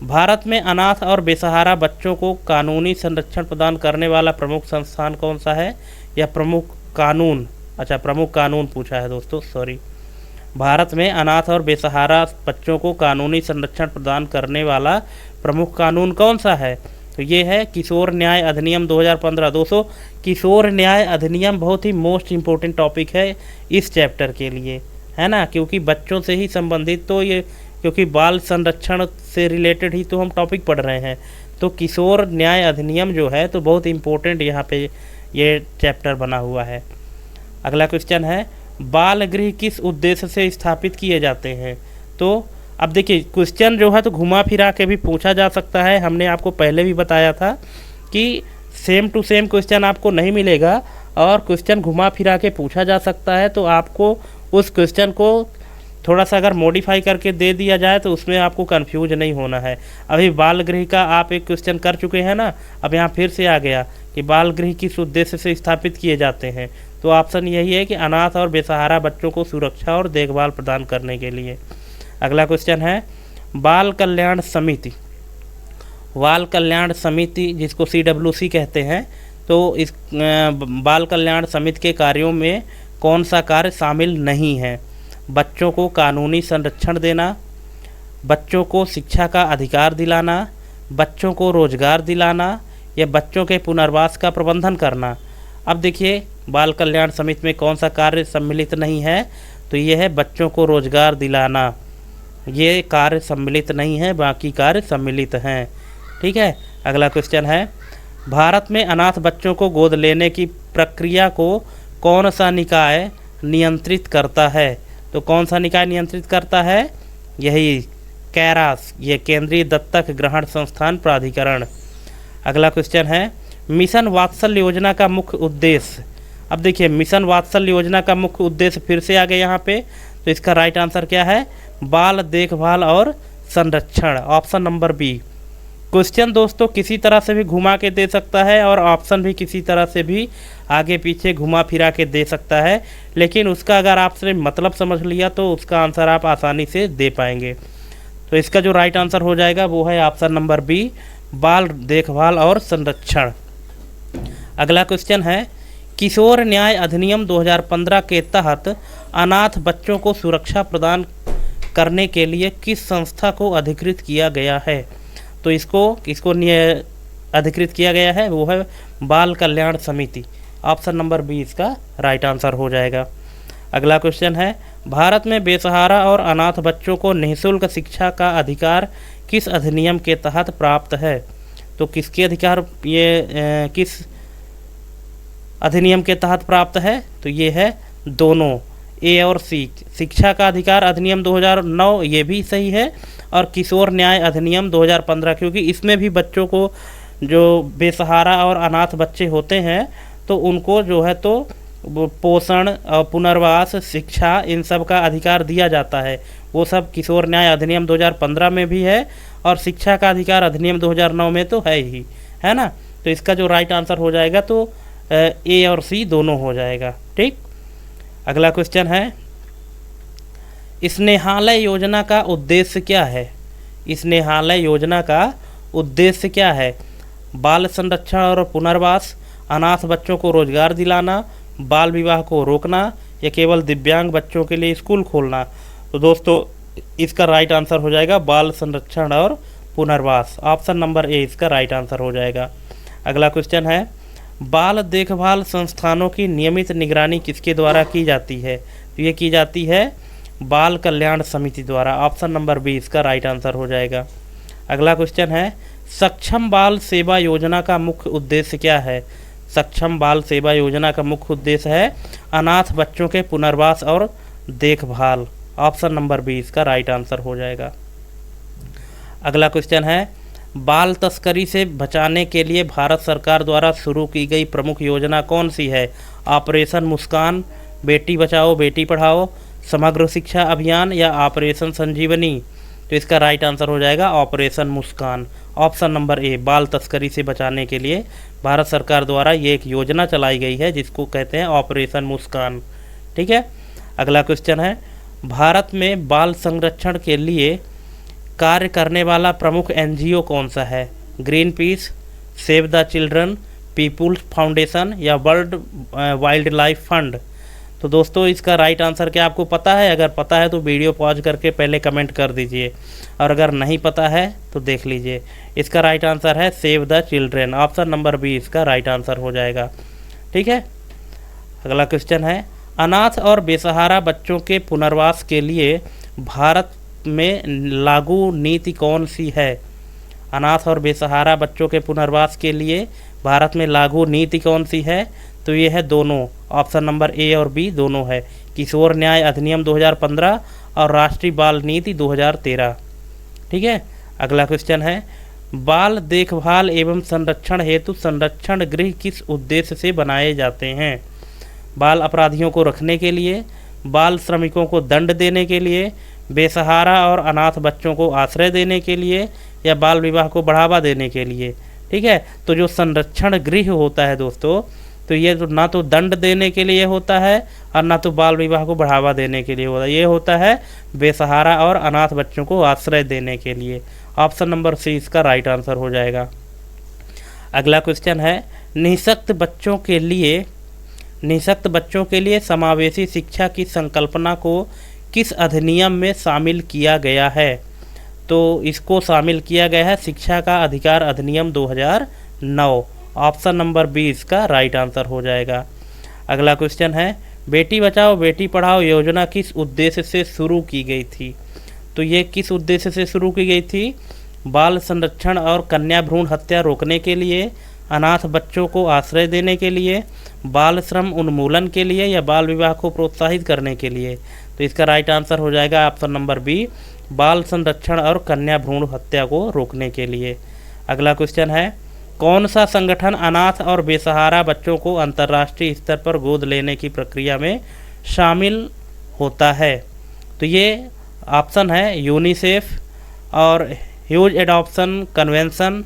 भारत में अनाथ और बेसहारा बच्चों को कानूनी संरक्षण प्रदान करने वाला प्रमुख संस्थान कौन सा है? या प्रमुख कानून, अच्छा प्रमुख कानून पूछा है दोस्तों, सॉरी। भारत में अनाथ और बेसहारा बच्चों को कानूनी संरक्षण प्रदान करने वाला प्रमुख कानून कौन सा है? तो ये है किशोर न्याय अधिनियम 2015। दोस्तों किशोर न्याय अधिनियम बहुत ही मोस्ट इम्पोर्टेंट टॉपिक है इस चैप्टर के लिए, है ना, क्योंकि बच्चों से ही संबंधित तो ये, क्योंकि बाल संरक्षण से रिलेटेड ही तो हम टॉपिक पढ़ रहे हैं। तो किशोर न्याय अधिनियम जो है तो बहुत इम्पोर्टेंट यहाँ पे ये चैप्टर बना हुआ है। अगला क्वेश्चन है, बाल गृह किस उद्देश्य से स्थापित किए जाते हैं? तो अब देखिए क्वेश्चन जो है तो घुमा फिरा के भी पूछा जा सकता है। हमने आपको पहले भी बताया था कि सेम टू सेम क्वेश्चन आपको नहीं मिलेगा और क्वेश्चन घुमा फिरा के पूछा जा सकता है। तो आपको उस क्वेश्चन को थोड़ा सा अगर मॉडिफाई करके दे दिया जाए तो उसमें आपको कंफ्यूज नहीं होना है। अभी बाल गृह का आप एक क्वेश्चन कर चुके हैं ना, अब यहाँ फिर से आ गया कि बाल गृह किस उद्देश्य से स्थापित किए जाते हैं? तो ऑप्शन यही है कि अनाथ और बेसहारा बच्चों को सुरक्षा और देखभाल प्रदान करने के लिए। अगला क्वेश्चन है, बाल कल्याण समिति, बाल कल्याण समिति जिसको CWC कहते हैं, तो इस बाल कल्याण समिति के कार्यों में कौन सा कार्य शामिल नहीं है? बच्चों को कानूनी संरक्षण देना, बच्चों को शिक्षा का अधिकार दिलाना, बच्चों को रोजगार दिलाना या बच्चों के पुनर्वास का प्रबंधन करना। अब देखिए बाल कल्याण समिति में कौन सा कार्य सम्मिलित नहीं है? तो ये है बच्चों को रोजगार दिलाना, ये कार्य सम्मिलित नहीं है, बाकी कार्य सम्मिलित हैं। ठीक है। अगला क्वेश्चन है, भारत में अनाथ बच्चों को गोद लेने की प्रक्रिया को कौन सा निकाय नियंत्रित करता है? तो कौन सा निकाय नियंत्रित करता है? यही कैरास, ये केंद्रीय दत्तक ग्रहण संस्थान प्राधिकरण। अगला क्वेश्चन है, मिशन वात्सल्य योजना का मुख्य उद्देश्य। अब देखिए मिशन वात्सल्य योजना का मुख्य उद्देश्य फिर से आ गया यहाँ पे, तो इसका राइट आंसर क्या है? बाल देखभाल और संरक्षण। Option number B. क्वेश्चन दोस्तों किसी तरह से भी घुमा के दे सकता है और ऑप्शन भी किसी तरह से भी आगे पीछे घुमा फिरा के दे सकता है, लेकिन उसका अगर आपने मतलब समझ लिया तो उसका आंसर आप आसानी से दे पाएंगे। तो इसका जो राइट आंसर हो जाएगा वो है ऑप्शन नंबर बी, बाल देखभाल और संरक्षण। अगला क्वेश्चन है, किशोर न्याय अधिनियम 2015 के तहत अनाथ बच्चों को सुरक्षा प्रदान करने के लिए किस संस्था को अधिकृत किया गया है? तो इसको अधिकृत किया गया है वो है बाल कल्याण समिति। ऑप्शन नंबर बी इसका राइट आंसर हो जाएगा। अगला क्वेश्चन है, भारत में बेसहारा और अनाथ बच्चों को निःशुल्क शिक्षा का अधिकार किस अधिनियम के तहत प्राप्त है? तो किसके अधिकार ये किस अधिनियम के तहत प्राप्त है? तो ये है दोनों, ए और सी। शिक्षा का अधिकार अधिनियम 2009 ये भी सही है, और किशोर न्याय अधिनियम 2015, क्योंकि इसमें भी बच्चों को जो बेसहारा और अनाथ बच्चे होते हैं तो उनको जो है तो पोषण, पुनर्वास, शिक्षा, इन सब का अधिकार दिया जाता है। वो सब किशोर न्याय अधिनियम 2015 में भी है, और शिक्षा का अधिकार अधिनियम 2009 में तो है ही, है ना। तो इसका जो राइट आंसर हो जाएगा तो ए और सी दोनों हो जाएगा। ठीक, अगला क्वेश्चन है, स्नेहालय योजना का उद्देश्य क्या है? स्नेहालय योजना का उद्देश्य क्या है? बाल संरक्षण और पुनर्वास, अनाथ बच्चों को रोजगार दिलाना, बाल विवाह को रोकना, या केवल दिव्यांग बच्चों के लिए स्कूल खोलना? तो दोस्तों इसका राइट आंसर हो जाएगा बाल संरक्षण और पुनर्वास। ऑप्शन नंबर ए इसका राइट आंसर हो जाएगा। अगला क्वेश्चन है, बाल देखभाल संस्थानों की नियमित निगरानी किसके द्वारा की जाती है? तो ये की जाती है बाल कल्याण समिति द्वारा। ऑप्शन नंबर बी इसका राइट आंसर हो जाएगा। अगला क्वेश्चन है, सक्षम बाल सेवा योजना का मुख्य उद्देश्य क्या है? सक्षम बाल सेवा योजना का मुख्य उद्देश्य है अनाथ बच्चों के पुनर्वास और देखभाल। ऑप्शन नंबर बी इसका राइट आंसर हो जाएगा। अगला क्वेश्चन है, बाल तस्करी से बचाने के लिए भारत सरकार द्वारा शुरू की गई प्रमुख योजना कौन सी है? ऑपरेशन मुस्कान, बेटी बचाओ बेटी पढ़ाओ, समग्र शिक्षा अभियान, या ऑपरेशन संजीवनी? तो इसका राइट आंसर हो जाएगा operation Muskan. Option number A, बाल तस्करी से बचाने के लिए भारत सरकार द्वारा ये एक योजना चलाई गई है जिसको कहते हैं ऑपरेशन मुस्कान। ठीक है, अगला क्वेश्चन है, भारत में बाल संरक्षण के लिए कार्य करने वाला प्रमुख एनजीओ कौन सा है? Greenpeace, Save the Children, People's Foundation, या वर्ल्ड वाइल्ड लाइफ फंड? तो दोस्तों इसका राइट आंसर क्या आपको पता है? अगर पता है तो वीडियो पॉज करके पहले कमेंट कर दीजिए, और अगर नहीं पता है तो देख लीजिए। इसका राइट आंसर है Save the Children. Option number B इसका राइट आंसर हो जाएगा। ठीक है, अगला क्वेश्चन है, अनाथ और बेसहारा बच्चों के पुनर्वास के लिए भारत में लागू नीति कौन सी है? अनाथ और बेसहारा बच्चों के पुनर्वास के लिए भारत में लागू नीति कौन सी है? तो ये है दोनों। ऑप्शन नंबर ए और बी दोनों है, किशोर न्याय अधिनियम 2015 और राष्ट्रीय बाल नीति 2013। ठीक है, अगला क्वेश्चन है, बाल देखभाल एवं संरक्षण हेतु संरक्षण गृह किस उद्देश्य से बनाए जाते हैं? बाल अपराधियों को रखने के लिए, बाल श्रमिकों को दंड देने के लिए, बेसहारा और अनाथ बच्चों को आश्रय देने के लिए, या बाल विवाह को बढ़ावा देने के लिए? ठीक है, तो जो संरक्षण गृह होता है दोस्तों, तो ये तो ना तो दंड देने के लिए होता है और ना तो बाल विवाह को बढ़ावा देने के लिए होता है। ये होता है बेसहारा और अनाथ बच्चों को आश्रय देने के लिए। ऑप्शन नंबर सी इसका राइट आंसर हो जाएगा। अगला क्वेश्चन है, निःशक्त बच्चों के लिए समावेशी शिक्षा की संकल्पना को किस अधिनियम में शामिल किया गया है? तो इसको शामिल किया गया है शिक्षा का अधिकार अधिनियम 2009। ऑप्शन नंबर बी इसका राइट आंसर हो जाएगा। अगला क्वेश्चन है, बेटी बचाओ बेटी पढ़ाओ योजना किस उद्देश्य से शुरू की गई थी? तो ये किस उद्देश्य से शुरू की गई थी? बाल संरक्षण और कन्या भ्रूण हत्या रोकने के लिए, अनाथ बच्चों को आश्रय देने के लिए, बाल श्रम उन्मूलन के लिए, या बाल विवाह को प्रोत्साहित करने के लिए? तो इसका राइट आंसर हो जाएगा ऑप्शन नंबर बी, बाल संरक्षण और कन्या भ्रूण हत्या को रोकने के लिए। अगला क्वेश्चन है, कौन सा संगठन अनाथ और बेसहारा बच्चों को अंतर्राष्ट्रीय स्तर पर गोद लेने की प्रक्रिया में शामिल होता है? तो ये ऑप्शन है यूनिसेफ और ह्यूज एडॉप्शन कन्वेंशन,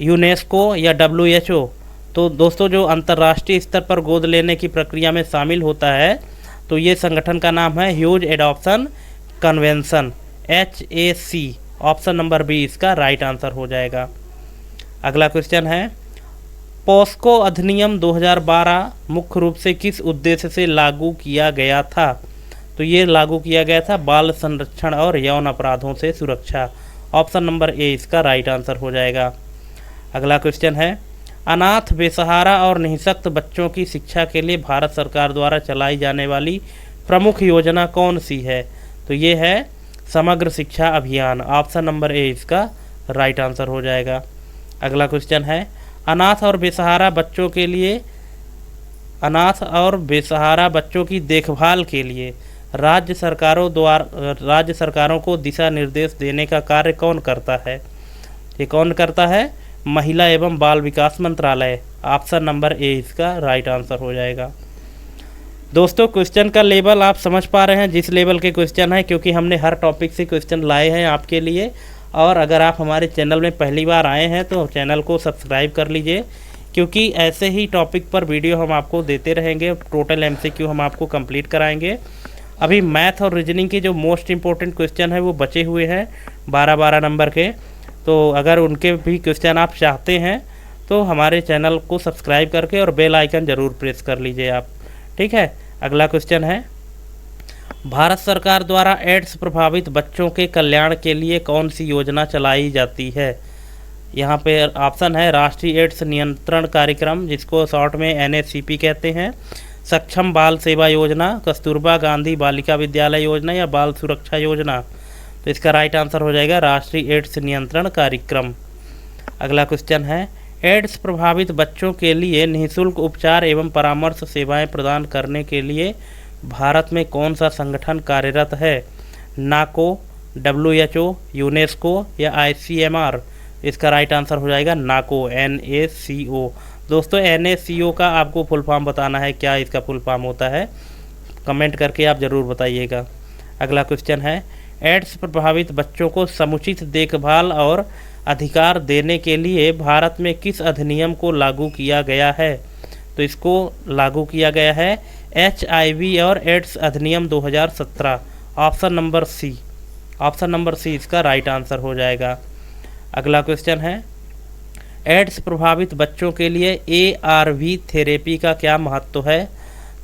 यूनेस्को, या WHO। तो दोस्तों जो अंतर्राष्ट्रीय स्तर पर गोद लेने की प्रक्रिया में शामिल होता है तो ये संगठन का नाम है Hague adoption convention, HAC। Option number B इसका राइट आंसर हो जाएगा। अगला क्वेश्चन है, पोस्को अधिनियम 2012 मुख्य रूप से किस उद्देश्य से लागू किया गया था? तो ये लागू किया गया था बाल संरक्षण और यौन अपराधों से सुरक्षा। ऑप्शन नंबर ए इसका राइट आंसर हो जाएगा। अगला क्वेश्चन है, अनाथ, बेसहारा और निःशक्त बच्चों की शिक्षा के लिए भारत सरकार द्वारा चलाई जाने वाली प्रमुख योजना कौन सी है? तो ये है समग्र शिक्षा अभियान। ऑप्शन नंबर ए इसका राइट आंसर हो जाएगा। अगला क्वेश्चन है, अनाथ और बेसहारा बच्चों की देखभाल के लिए राज्य सरकारों को दिशा निर्देश देने का कार्य कौन करता है? ये कौन करता है? महिला एवं बाल विकास मंत्रालय। ऑप्शन नंबर ए इसका राइट आंसर हो जाएगा। दोस्तों, क्वेश्चन का लेवल आप समझ पा रहे हैं जिस लेवल के क्वेश्चन है, क्योंकि हमने हर टॉपिक से क्वेश्चन लाए हैं आपके लिए। और अगर आप हमारे चैनल में पहली बार आए हैं तो चैनल को सब्सक्राइब कर लीजिए, क्योंकि ऐसे ही टॉपिक पर वीडियो हम आपको देते रहेंगे। टोटल MCQ हम आपको कंप्लीट कराएंगे। अभी मैथ और रीजनिंग के जो मोस्ट इम्पोर्टेंट क्वेश्चन है वो बचे हुए हैं 12-12 नंबर के। तो अगर उनके भी क्वेश्चन आप चाहते हैं तो हमारे चैनल को सब्सक्राइब करके और बेल आइकन ज़रूर प्रेस कर लीजिए आप, ठीक है। अगला क्वेश्चन है, भारत सरकार द्वारा एड्स प्रभावित बच्चों के कल्याण के लिए कौन सी योजना चलाई जाती है? यहाँ पे ऑप्शन है राष्ट्रीय एड्स नियंत्रण कार्यक्रम, जिसको शॉर्ट में NACP कहते हैं, सक्षम बाल सेवा योजना, कस्तूरबा गांधी बालिका विद्यालय योजना या बाल सुरक्षा योजना। तो इसका राइट आंसर हो जाएगा राष्ट्रीय एड्स नियंत्रण कार्यक्रम। अगला क्वेश्चन है, एड्स प्रभावित बच्चों के लिए निःशुल्क उपचार एवं परामर्श सेवाएं प्रदान करने के लिए भारत में कौन सा संगठन कार्यरत है? नाको, WHO, यूनेस्को या ICMR? इसका राइट आंसर हो जाएगा नाको, NACO। दोस्तों, NACO का आपको फुल फॉर्म बताना है, क्या इसका फुल फॉर्म होता है, कमेंट करके आप ज़रूर बताइएगा। अगला क्वेश्चन है, एड्स प्रभावित बच्चों को समुचित देखभाल और अधिकार देने के लिए भारत में किस अधिनियम को लागू किया गया है? तो इसको लागू किया गया है HIV और एड्स अधिनियम 2017। ऑप्शन नंबर सी इसका राइट आंसर हो जाएगा। अगला क्वेश्चन है, एड्स प्रभावित बच्चों के लिए ARV थेरेपी का क्या महत्व है?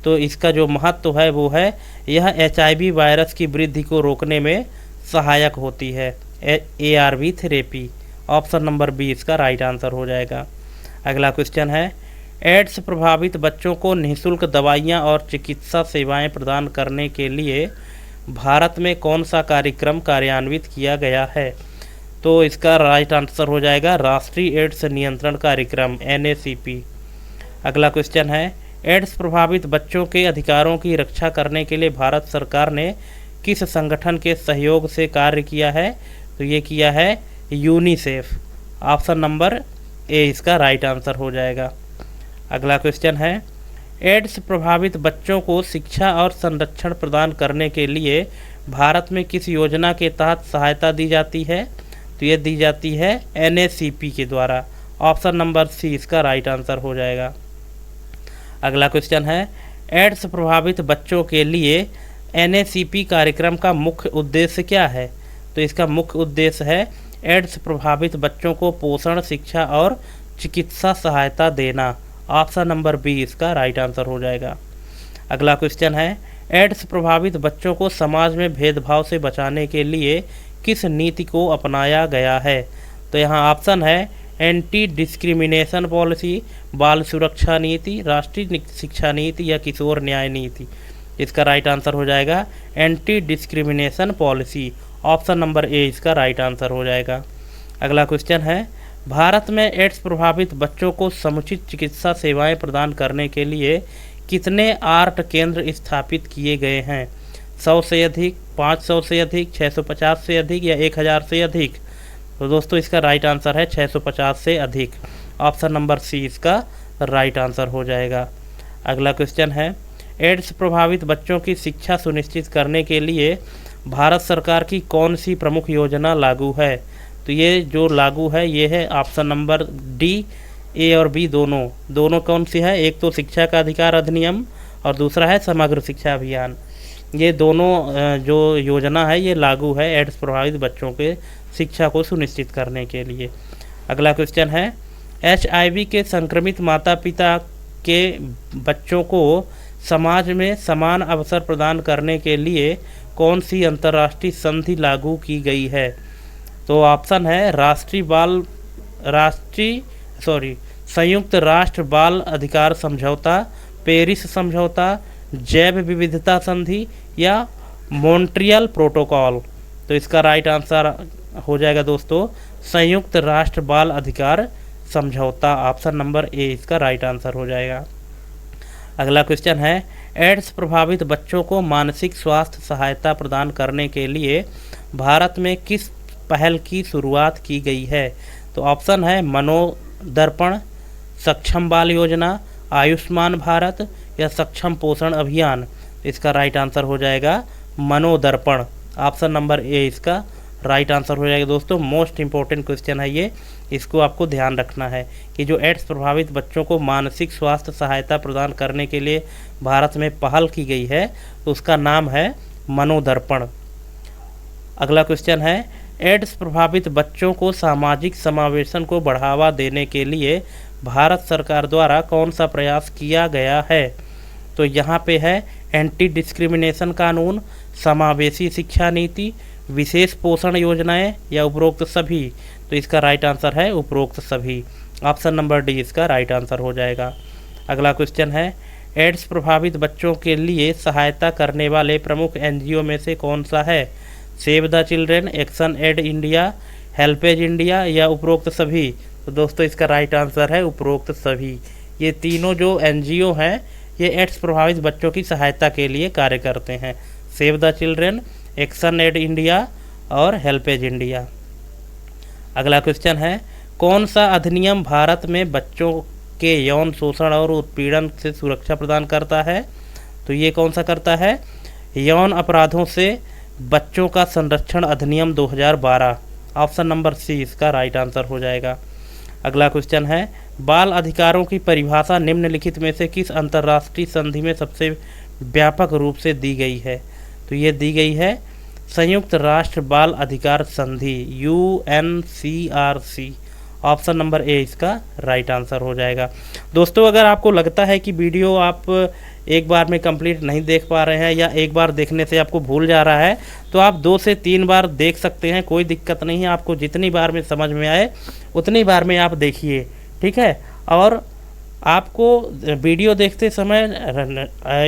तो इसका जो महत्व है वो है यह HIV वायरस की वृद्धि को रोकने में सहायक होती है, ARV therapy. Option number B इसका राइट आंसर हो जाएगा। अगला क्वेश्चन है, एड्स प्रभावित बच्चों को निःशुल्क दवाइयाँ और चिकित्सा सेवाएं प्रदान करने के लिए भारत में कौन सा कार्यक्रम कार्यान्वित किया गया है? तो इसका राइट आंसर हो जाएगा राष्ट्रीय एड्स नियंत्रण कार्यक्रम, NACP। अगला क्वेश्चन है, एड्स प्रभावित बच्चों के अधिकारों की रक्षा करने के लिए भारत सरकार ने किस संगठन के सहयोग से कार्य किया है? तो ये किया है यूनिसेफ। ऑप्शन नंबर ए इसका राइट आंसर हो जाएगा। अगला क्वेश्चन है, एड्स प्रभावित बच्चों को शिक्षा और संरक्षण प्रदान करने के लिए भारत में किस योजना के तहत सहायता दी जाती है? तो ये दी जाती है NACP के द्वारा। ऑप्शन नंबर सी इसका राइट आंसर हो जाएगा। अगला क्वेश्चन है, एड्स प्रभावित बच्चों के लिए NACP कार्यक्रम का मुख्य उद्देश्य क्या है? तो इसका मुख्य उद्देश्य है एड्स प्रभावित बच्चों को पोषण, शिक्षा और चिकित्सा सहायता देना। ऑप्शन नंबर बी इसका राइट आंसर हो जाएगा। अगला क्वेश्चन है, एड्स प्रभावित बच्चों को समाज में भेदभाव से बचाने के लिए किस नीति को अपनाया गया है? तो यहाँ ऑप्शन है एंटी डिस्क्रिमिनेशन पॉलिसी, बाल सुरक्षा नीति, राष्ट्रीय शिक्षा नीति या किशोर न्याय नीति। इसका राइट आंसर हो जाएगा anti discrimination policy. Option number A इसका राइट आंसर हो जाएगा। अगला क्वेश्चन है, भारत में एड्स प्रभावित बच्चों को समुचित चिकित्सा सेवाएं प्रदान करने के लिए कितने आर्ट केंद्र स्थापित किए गए हैं? 100 से अधिक, 500 से अधिक, 650 से अधिक या 1000 से अधिक? तो दोस्तों इसका राइट आंसर है 650 से अधिक। ऑप्शन नंबर सी इसका राइट आंसर हो जाएगा। अगला क्वेश्चन है, एड्स प्रभावित बच्चों की शिक्षा सुनिश्चित करने के लिए भारत सरकार की कौन सी प्रमुख योजना लागू है? तो ये जो लागू है ये है ऑप्शन नंबर डी, ए और बी दोनों कौन सी है? एक तो शिक्षा का अधिकार अधिनियम और दूसरा है समग्र शिक्षा अभियान। ये दोनों जो योजना है ये लागू है एड्स प्रभावित बच्चों के शिक्षा को सुनिश्चित करने के लिए। अगला क्वेश्चन है, HIV के संक्रमित माता पिता के बच्चों को समाज में समान अवसर प्रदान करने के लिए कौन सी अंतर्राष्ट्रीय संधि लागू की गई है? तो ऑप्शन है राष्ट्रीय संयुक्त राष्ट्र बाल अधिकार समझौता, पेरिस समझौता, जैव विविधता संधि या मॉन्ट्रियल प्रोटोकॉल। तो इसका राइट आंसर हो जाएगा दोस्तों संयुक्त राष्ट्र बाल अधिकार समझौता। ऑप्शन नंबर ए इसका राइट आंसर हो जाएगा। अगला क्वेश्चन है, एड्स प्रभावित बच्चों को मानसिक स्वास्थ्य सहायता प्रदान करने के लिए भारत में किस पहल की शुरुआत की गई है? तो ऑप्शन है मनोदर्पण, सक्षम बाल योजना, आयुष्मान भारत या सक्षम पोषण अभियान। इसका राइट आंसर हो जाएगा मनोदर्पण। ऑप्शन नंबर ए इसका राइट आंसर हो जाएगा। दोस्तों मोस्ट इंपॉर्टेंट क्वेश्चन है ये, इसको आपको ध्यान रखना है कि जो एड्स प्रभावित बच्चों को मानसिक स्वास्थ्य सहायता प्रदान करने के लिए भारत में पहल की गई है तो उसका नाम है मनोदर्पण। अगला क्वेश्चन है, एड्स प्रभावित बच्चों को सामाजिक समावेशन को बढ़ावा देने के लिए भारत सरकार द्वारा कौन सा प्रयास किया गया है? तो यहाँ पे है एंटी डिस्क्रिमिनेशन कानून, समावेशी शिक्षा नीति, विशेष पोषण योजनाएं या उपरोक्त सभी। तो इसका राइट आंसर है उपरोक्त सभी। ऑप्शन नंबर डी इसका राइट आंसर हो जाएगा। अगला क्वेश्चन है, एड्स प्रभावित बच्चों के लिए सहायता करने वाले प्रमुख एनजीओ में से कौन सा है? Save the Children, ActionAid India, HelpAge India या उपरोक्त सभी। तो दोस्तों इसका राइट आंसर है उपरोक्त सभी। ये तीनों जो एनजीओ हैं ये एड्स प्रभावित बच्चों की सहायता के लिए कार्य करते हैं। Save the Children, ActionAid India और हेल्पेज इंडिया। अगला क्वेश्चन है, कौन सा अधिनियम भारत में बच्चों के यौन शोषण और उत्पीड़न से सुरक्षा प्रदान करता है? तो ये कौन सा करता है? यौन अपराधों से बच्चों का संरक्षण अधिनियम 2012। ऑप्शन नंबर सी इसका राइट आंसर हो जाएगा। अगला क्वेश्चन है, बाल अधिकारों की परिभाषा निम्नलिखित में से किस अंतर्राष्ट्रीय संधि में सबसे व्यापक रूप से दी गई है? तो ये दी गई है संयुक्त राष्ट्र बाल अधिकार संधि UNCRC। ऑप्शन नंबर ए इसका राइट आंसर हो जाएगा। दोस्तों अगर आपको लगता है कि वीडियो आप एक बार में कंप्लीट नहीं देख पा रहे हैं या एक बार देखने से आपको भूल जा रहा है तो आप 2 से 3 बार देख सकते हैं, कोई दिक्कत नहीं है। आपको जितनी बार में समझ में आए उतनी बार में आप देखिए, ठीक है। और आपको वीडियो देखते समय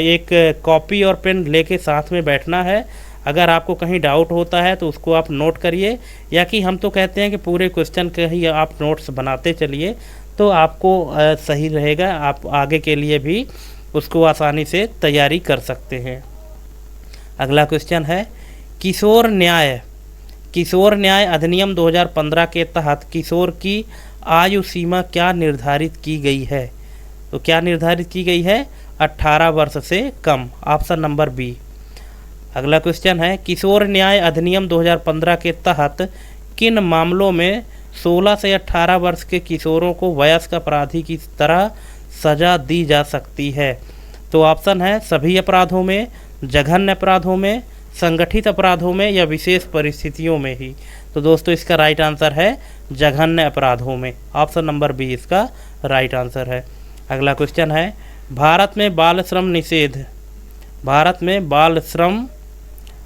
एक कॉपी और पेन लेके साथ में बैठना है। अगर आपको कहीं डाउट होता है तो उसको आप नोट करिए, या कि हम तो कहते हैं कि पूरे क्वेश्चन के ही आप नोट्स बनाते चलिए तो आपको सही रहेगा। आप आगे के लिए भी उसको आसानी से तैयारी कर सकते हैं। अगला क्वेश्चन है, किशोर न्याय अधिनियम 2015 के तहत किशोर की आयु सीमा क्या निर्धारित की गई है? तो क्या निर्धारित की गई है? 18 वर्ष से कम। Option number B. अगला क्वेश्चन है, किशोर न्याय अधिनियम 2015 के तहत किन मामलों में 16 से 18 वर्ष के किशोरों को वयस्क अपराधी की तरह सजा दी जा सकती है? तो ऑप्शन है सभी अपराधों में, जघन्य अपराधों में, संगठित अपराधों में या विशेष परिस्थितियों में ही। तो दोस्तों इसका राइट आंसर है जघन्य अपराधों में। ऑप्शन नंबर बी इसका राइट आंसर है। अगला क्वेश्चन है, भारत में बाल श्रम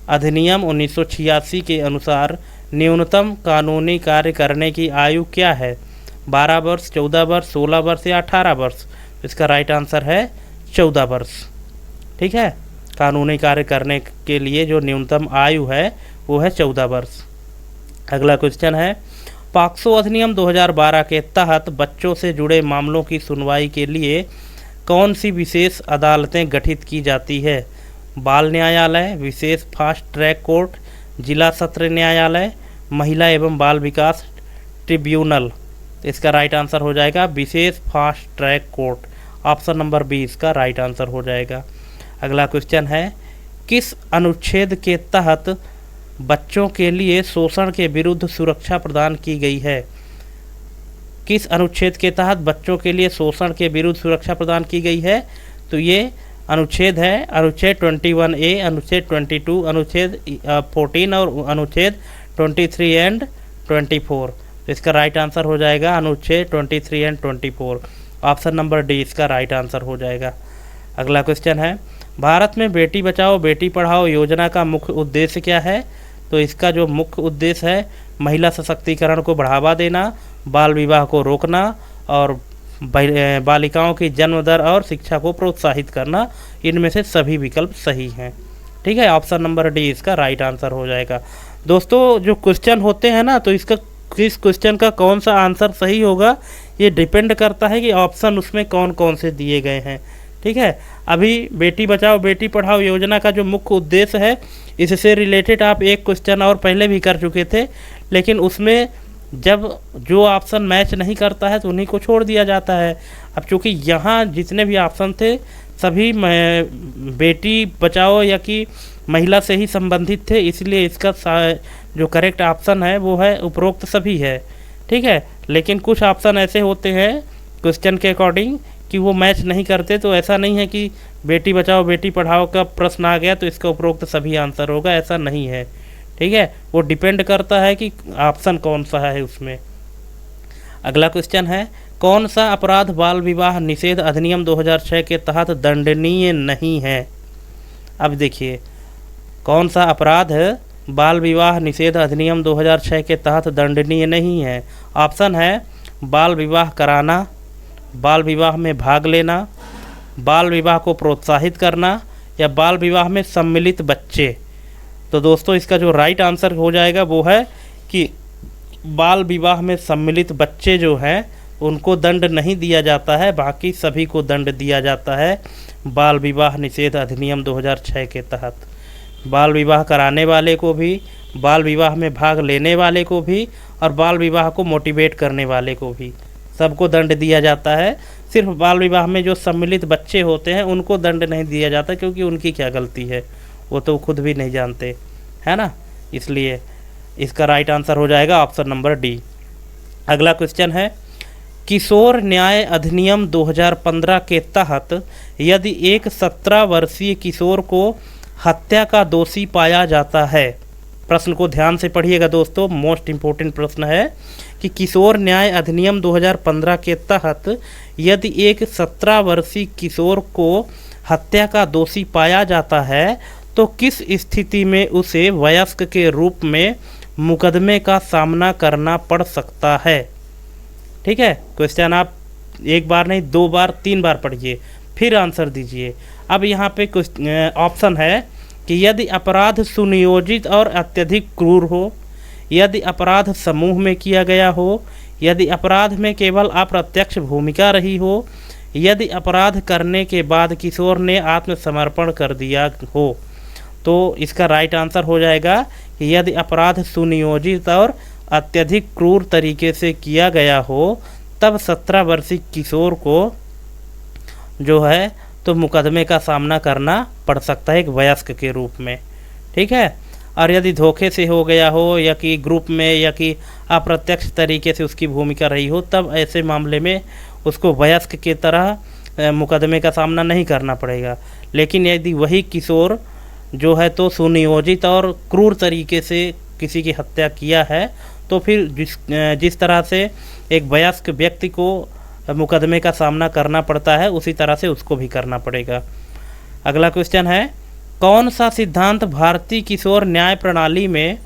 अधिनियम 1986 के अनुसार न्यूनतम कानूनी कार्य करने की आयु क्या है? 12 वर्ष, 14 वर्ष, 16 वर्ष या 18 वर्ष। इसका राइट आंसर है 14 वर्ष, ठीक है। कानूनी कार्य करने के लिए जो न्यूनतम आयु है वो है 14 वर्ष। अगला क्वेश्चन है, पॉक्सो अधिनियम 2012 के तहत बच्चों से जुड़े मामलों की सुनवाई के लिए कौन सी विशेष अदालतें गठित की जाती है? बाल न्यायालय, विशेष फास्ट ट्रैक कोर्ट, जिला सत्र न्यायालय, महिला एवं बाल विकास ट्रिब्यूनल। इसका राइट आंसर हो जाएगा विशेष fast track court. Option number B इसका राइट आंसर हो जाएगा। अगला क्वेश्चन है, किस अनुच्छेद के तहत बच्चों के लिए शोषण के विरुद्ध सुरक्षा प्रदान की गई है? किस अनुच्छेद के तहत बच्चों के लिए शोषण के विरुद्ध सुरक्षा प्रदान की गई है? तो ये अनुच्छेद है अनुच्छेद 21A, अनुच्छेद 22, अनुच्छेद 14 और अनुच्छेद 23 एंड 24। तो इसका राइट आंसर हो जाएगा अनुच्छेद 23 एंड 24। ऑप्शन नंबर डी इसका राइट आंसर हो जाएगा। अगला क्वेश्चन है, भारत में बेटी बचाओ बेटी पढ़ाओ योजना का मुख्य उद्देश्य क्या है? तो इसका जो मुख्य उद्देश्य है महिला सशक्तिकरण को बढ़ावा देना, बाल विवाह को रोकना और बालिकाओं की जन्म दर और शिक्षा को प्रोत्साहित करना, इनमें से सभी विकल्प सही हैं। ठीक है, ऑप्शन नंबर डी इसका राइट आंसर हो जाएगा। दोस्तों जो क्वेश्चन होते हैं ना, तो इसका किस क्वेश्चन का कौन सा आंसर सही होगा ये डिपेंड करता है कि ऑप्शन उसमें कौन कौन से दिए गए हैं। ठीक है, अभी बेटी बचाओ बेटी पढ़ाओ योजना का जो मुख्य उद्देश्य है, इससे रिलेटेड आप एक क्वेश्चन और पहले भी कर चुके थे, लेकिन उसमें जब जो ऑप्शन मैच नहीं करता है तो उन्हीं को छोड़ दिया जाता है। अब चूँकि यहाँ जितने भी ऑप्शन थे सभी बेटी बचाओ या कि महिला से ही संबंधित थे, इसलिए इसका जो करेक्ट ऑप्शन है वो है उपरोक्त सभी है। ठीक है, लेकिन कुछ ऑप्शन ऐसे होते हैं क्वेश्चन के अकॉर्डिंग कि वो मैच नहीं करते, तो ऐसा नहीं है कि बेटी बचाओ बेटी पढ़ाओ का प्रश्न आ गया तो इसका उपरोक्त सभी आंसर होगा, ऐसा नहीं है। ठीक है, वो डिपेंड करता है कि ऑप्शन कौन सा है उसमें। अगला क्वेश्चन है, कौन सा अपराध बाल विवाह निषेध अधिनियम 2006 के तहत दंडनीय नहीं है? अब देखिए, कौन सा अपराध बाल विवाह निषेध अधिनियम 2006 के तहत दंडनीय नहीं है? ऑप्शन है बाल विवाह कराना, बाल विवाह में भाग लेना, बाल विवाह को प्रोत्साहित करना, या बाल विवाह में सम्मिलित बच्चे। तो दोस्तों इसका जो राइट आंसर हो जाएगा वो है कि बाल विवाह में सम्मिलित बच्चे जो हैं उनको दंड नहीं दिया जाता है, बाकी सभी को दंड दिया जाता है बाल विवाह निषेध अधिनियम 2006 के तहत। बाल विवाह कराने वाले को भी, बाल विवाह में भाग लेने वाले को भी, और बाल विवाह को मोटिवेट करने वाले को भी, सबको दंड दिया जाता है। सिर्फ बाल विवाह में जो सम्मिलित बच्चे होते हैं उनको दंड नहीं दिया जाता, क्योंकि उनकी क्या गलती है वो तो खुद भी नहीं जानते, है ना। इसलिए इसका राइट आंसर हो जाएगा ऑप्शन नंबर डी। अगला क्वेश्चन है, किशोर न्याय अधिनियम 2015 के तहत यदि एक 17 वर्षीय किशोर को हत्या का दोषी पाया जाता है, प्रश्न को ध्यान से पढ़िएगा दोस्तों, मोस्ट इम्पोर्टेंट प्रश्न है कि किशोर न्याय अधिनियम 2015 के तहत यदि एक 17 वर्षीय किशोर को हत्या का दोषी पाया जाता है तो किस स्थिति में उसे वयस्क के रूप में मुकदमे का सामना करना पड़ सकता है। ठीक है, क्वेश्चन आप एक बार नहीं 2 बार 3 बार पढ़िए फिर आंसर दीजिए। अब यहाँ पे ऑप्शन है कि यदि अपराध सुनियोजित और अत्यधिक क्रूर हो, यदि अपराध समूह में किया गया हो, यदि अपराध में केवल अप्रत्यक्ष भूमिका रही हो, यदि अपराध करने के बाद किशोर ने आत्मसमर्पण कर दिया हो। तो इसका राइट आंसर हो जाएगा कि यदि अपराध सुनियोजित और अत्यधिक क्रूर तरीके से किया गया हो तब 17 वर्षीय किशोर को जो है तो मुकदमे का सामना करना पड़ सकता है एक वयस्क के रूप में। ठीक है, और यदि धोखे से हो गया हो या कि ग्रुप में या कि अप्रत्यक्ष तरीके से उसकी भूमिका रही हो तब ऐसे मामले में उसको वयस्क के तरह मुकदमे का सामना नहीं करना पड़ेगा। लेकिन यदि वही किशोर जो है तो सुनियोजित और क्रूर तरीके से किसी की हत्या किया है तो फिर जिस तरह से एक वयस्क व्यक्ति को मुकदमे का सामना करना पड़ता है उसी तरह से उसको भी करना पड़ेगा। अगला क्वेश्चन है, कौन सा सिद्धांत भारतीय किशोर न्याय प्रणाली में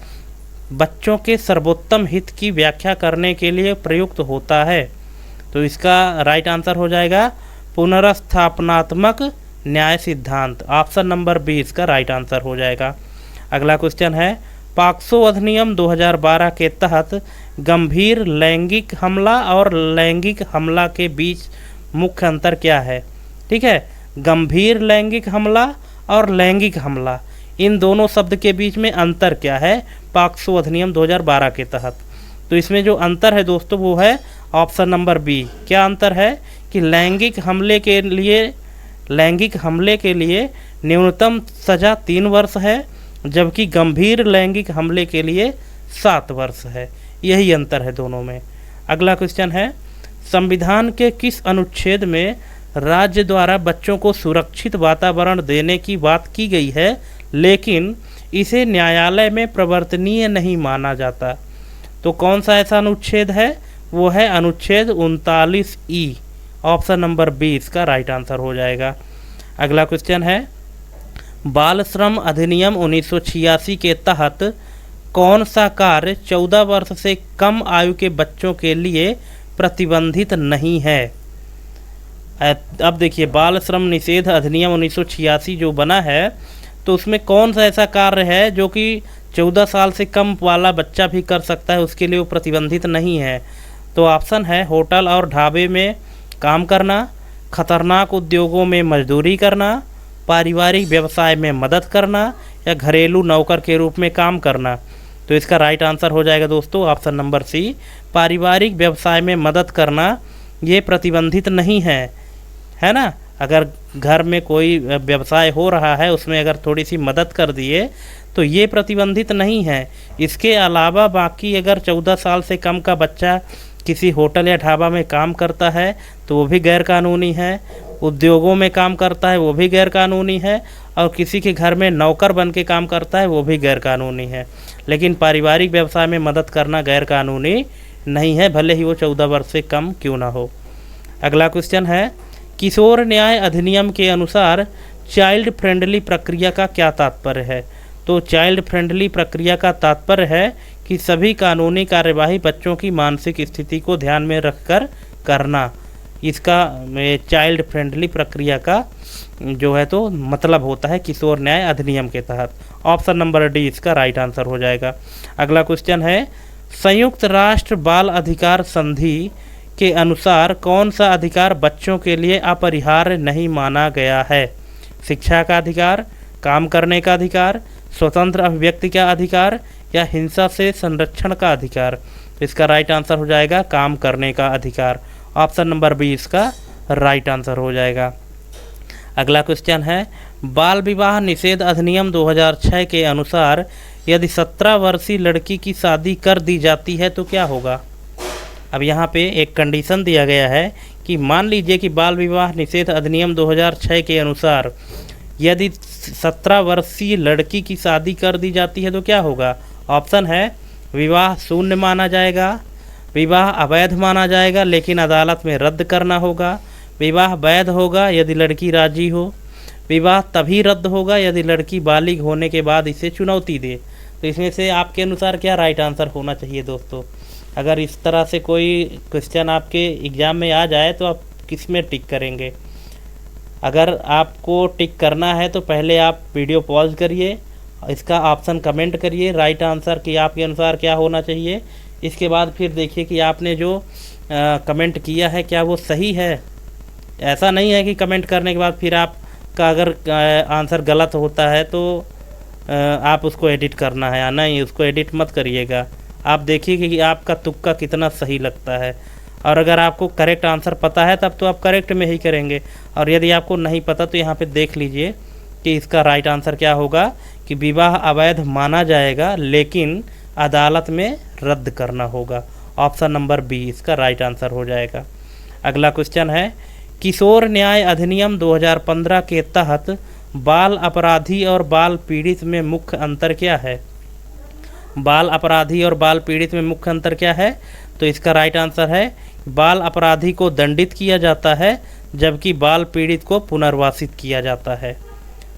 बच्चों के सर्वोत्तम हित की व्याख्या करने के लिए प्रयुक्त होता है? तो इसका राइट आंसर हो जाएगा पुनर्स्थापनात्मक न्याय सिद्धांत। ऑप्शन नंबर 20 का राइट आंसर हो जाएगा। अगला क्वेश्चन है, पॉक्सो अधिनियम 2012 के तहत गंभीर लैंगिक हमला और लैंगिक हमला के बीच मुख्य अंतर क्या है? ठीक है, गंभीर लैंगिक हमला और लैंगिक हमला, इन दोनों शब्द के बीच में अंतर क्या है पॉक्सो अधिनियम 2012 के तहत? तो इसमें जो अंतर है दोस्तों वो है ऑप्शन नंबर बी। क्या अंतर है कि लैंगिक हमले के लिए न्यूनतम सज़ा 3 वर्ष है, जबकि गंभीर लैंगिक हमले के लिए 7 वर्ष है। यही अंतर है दोनों में। अगला क्वेश्चन है, संविधान के किस अनुच्छेद में राज्य द्वारा बच्चों को सुरक्षित वातावरण देने की बात की गई है लेकिन इसे न्यायालय में प्रवर्तनीय नहीं माना जाता? तो कौन सा ऐसा अनुच्छेद है? वो है अनुच्छेद 39E। ऑप्शन नंबर 20 का राइट आंसर हो जाएगा। अगला क्वेश्चन है, बाल श्रम अधिनियम 1986 के तहत कौन सा कार्य 14 वर्ष से कम आयु के बच्चों के लिए प्रतिबंधित नहीं है। अब देखिए, बाल श्रम निषेध अधिनियम 1986 जो बना है, तो उसमें कौन सा ऐसा कार्य है जो कि 14 साल से कम वाला बच्चा भी कर सकता है, उसके लिए वो प्रतिबंधित नहीं है। तो ऑप्शन है होटल और ढाबे में काम करना, खतरनाक उद्योगों में मजदूरी करना, पारिवारिक व्यवसाय में मदद करना, या घरेलू नौकर के रूप में काम करना। तो इसका राइट आंसर हो जाएगा दोस्तों ऑप्शन नंबर सी, पारिवारिक व्यवसाय में मदद करना ये प्रतिबंधित नहीं है ना। अगर घर में कोई व्यवसाय हो रहा है, उसमें अगर थोड़ी सी मदद कर दिए तो ये प्रतिबंधित नहीं है। इसके अलावा बाकी अगर 14 साल से कम का बच्चा किसी होटल या ढाबा में काम करता है तो वो भी गैरकानूनी है, उद्योगों में काम करता है वो भी गैरकानूनी है, और किसी के घर में नौकर बन के काम करता है वो भी गैरकानूनी है। लेकिन पारिवारिक व्यवसाय में मदद करना गैरकानूनी नहीं है, भले ही वो 14 वर्ष से कम क्यों ना हो। अगला क्वेश्चन है, किशोर न्याय अधिनियम के अनुसार चाइल्ड फ्रेंडली प्रक्रिया का क्या तात्पर्य है। तो चाइल्ड फ्रेंडली प्रक्रिया का तात्पर्य है कि सभी कानूनी कार्यवाही बच्चों की मानसिक स्थिति को ध्यान में रखकर करना। इसका चाइल्ड फ्रेंडली प्रक्रिया का जो है तो मतलब होता है किशोर न्याय अधिनियम के तहत। ऑप्शन नंबर डी इसका राइट आंसर हो जाएगा। अगला क्वेश्चन है, संयुक्त राष्ट्र बाल अधिकार संधि के अनुसार कौन सा अधिकार बच्चों के लिए अपरिहार्य नहीं माना गया है। शिक्षा का अधिकार, काम करने का अधिकार, स्वतंत्र अभिव्यक्ति का अधिकार, या हिंसा से संरक्षण का अधिकार। इसका राइट आंसर हो जाएगा काम करने का अधिकार। ऑप्शन नंबर बी इसका राइट आंसर हो जाएगा। अगला क्वेश्चन है, बाल विवाह निषेध अधिनियम 2006 के अनुसार यदि 17 वर्षीय लड़की की शादी कर दी जाती है तो क्या होगा। अब यहाँ पे एक कंडीशन दिया गया है कि मान लीजिए कि बाल विवाह निषेध अधिनियम 2006 के अनुसार यदि 17 वर्षीय लड़की की शादी कर दी जाती है तो क्या होगा। ऑप्शन है विवाह शून्य माना जाएगा, विवाह अवैध माना जाएगा लेकिन अदालत में रद्द करना होगा, विवाह वैध होगा यदि लड़की राजी हो, विवाह तभी रद्द होगा यदि लड़की बालिग होने के बाद इसे चुनौती दे। तो इसमें से आपके अनुसार क्या राइट आंसर होना चाहिए दोस्तों। अगर इस तरह से कोई क्वेश्चन आपके एग्ज़ाम में आ जाए तो आप किस में टिक करेंगे। अगर आपको टिक करना है तो पहले आप वीडियो पॉज करिए, इसका ऑप्शन कमेंट करिए राइट आंसर कि आपके अनुसार क्या होना चाहिए। इसके बाद फिर देखिए कि आपने जो कमेंट किया है क्या वो सही है। ऐसा नहीं है कि कमेंट करने के बाद फिर आपका अगर आंसर गलत होता है तो आप उसको एडिट करना है, या नहीं उसको एडिट मत करिएगा। आप देखिए कि आपका तुक्का कितना सही लगता है, और अगर आपको करेक्ट आंसर पता है तब तो आप करेक्ट में ही करेंगे, और यदि आपको नहीं पता तो यहाँ पे देख लीजिए कि इसका राइट आंसर क्या होगा कि विवाह अवैध माना जाएगा लेकिन अदालत में रद्द करना होगा। ऑप्शन नंबर बी इसका राइट आंसर हो जाएगा। अगला क्वेश्चन है, किशोर न्याय अधिनियम 2015 के तहत बाल अपराधी और बाल पीड़ित में मुख्य अंतर क्या है। बाल अपराधी और बाल पीड़ित में मुख्य अंतर क्या है। तो इसका राइट आंसर है बाल अपराधी को दंडित किया जाता है जबकि बाल पीड़ित को पुनर्वासित किया जाता है।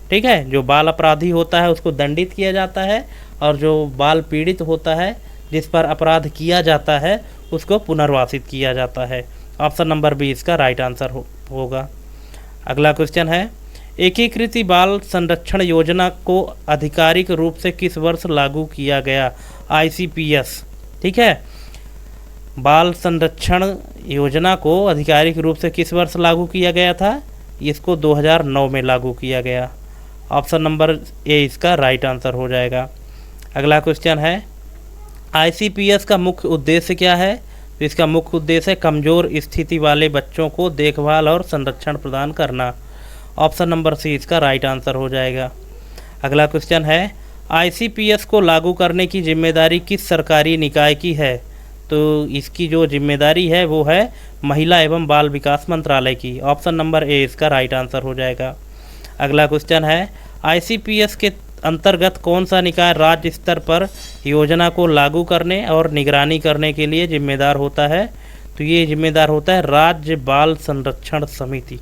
ठीक है, जो बाल अपराधी होता है उसको दंडित किया जाता है, और जो बाल पीड़ित होता है जिस पर अपराध किया जाता है उसको पुनर्वासित किया जाता है। ऑप्शन नंबर बी इसका राइट आंसर होगा। अगला क्वेश्चन है, एकीकृत बाल संरक्षण योजना को आधिकारिक रूप से किस वर्ष लागू किया गया। ICPS, ठीक है, बाल संरक्षण योजना को आधिकारिक रूप से किस वर्ष लागू किया गया था। इसको 2009 में लागू किया गया। ऑप्शन नंबर ए इसका राइट आंसर हो जाएगा। अगला क्वेश्चन है, ICPS का मुख्य उद्देश्य क्या है। तो इसका मुख्य उद्देश्य है कमज़ोर स्थिति वाले बच्चों को देखभाल और संरक्षण प्रदान करना। ऑप्शन नंबर सी इसका राइट आंसर हो जाएगा। अगला क्वेश्चन है, ICPS को लागू करने की जिम्मेदारी किस सरकारी निकाय की है। तो इसकी जो जिम्मेदारी है वो है महिला एवं बाल विकास मंत्रालय की। ऑप्शन नंबर ए इसका राइट आंसर हो जाएगा। अगला क्वेश्चन है, ICPS के अंतर्गत कौन सा निकाय राज्य स्तर पर योजना को लागू करने और निगरानी करने के लिए जिम्मेदार होता है। तो ये जिम्मेदार होता है राज्य बाल संरक्षण समिति।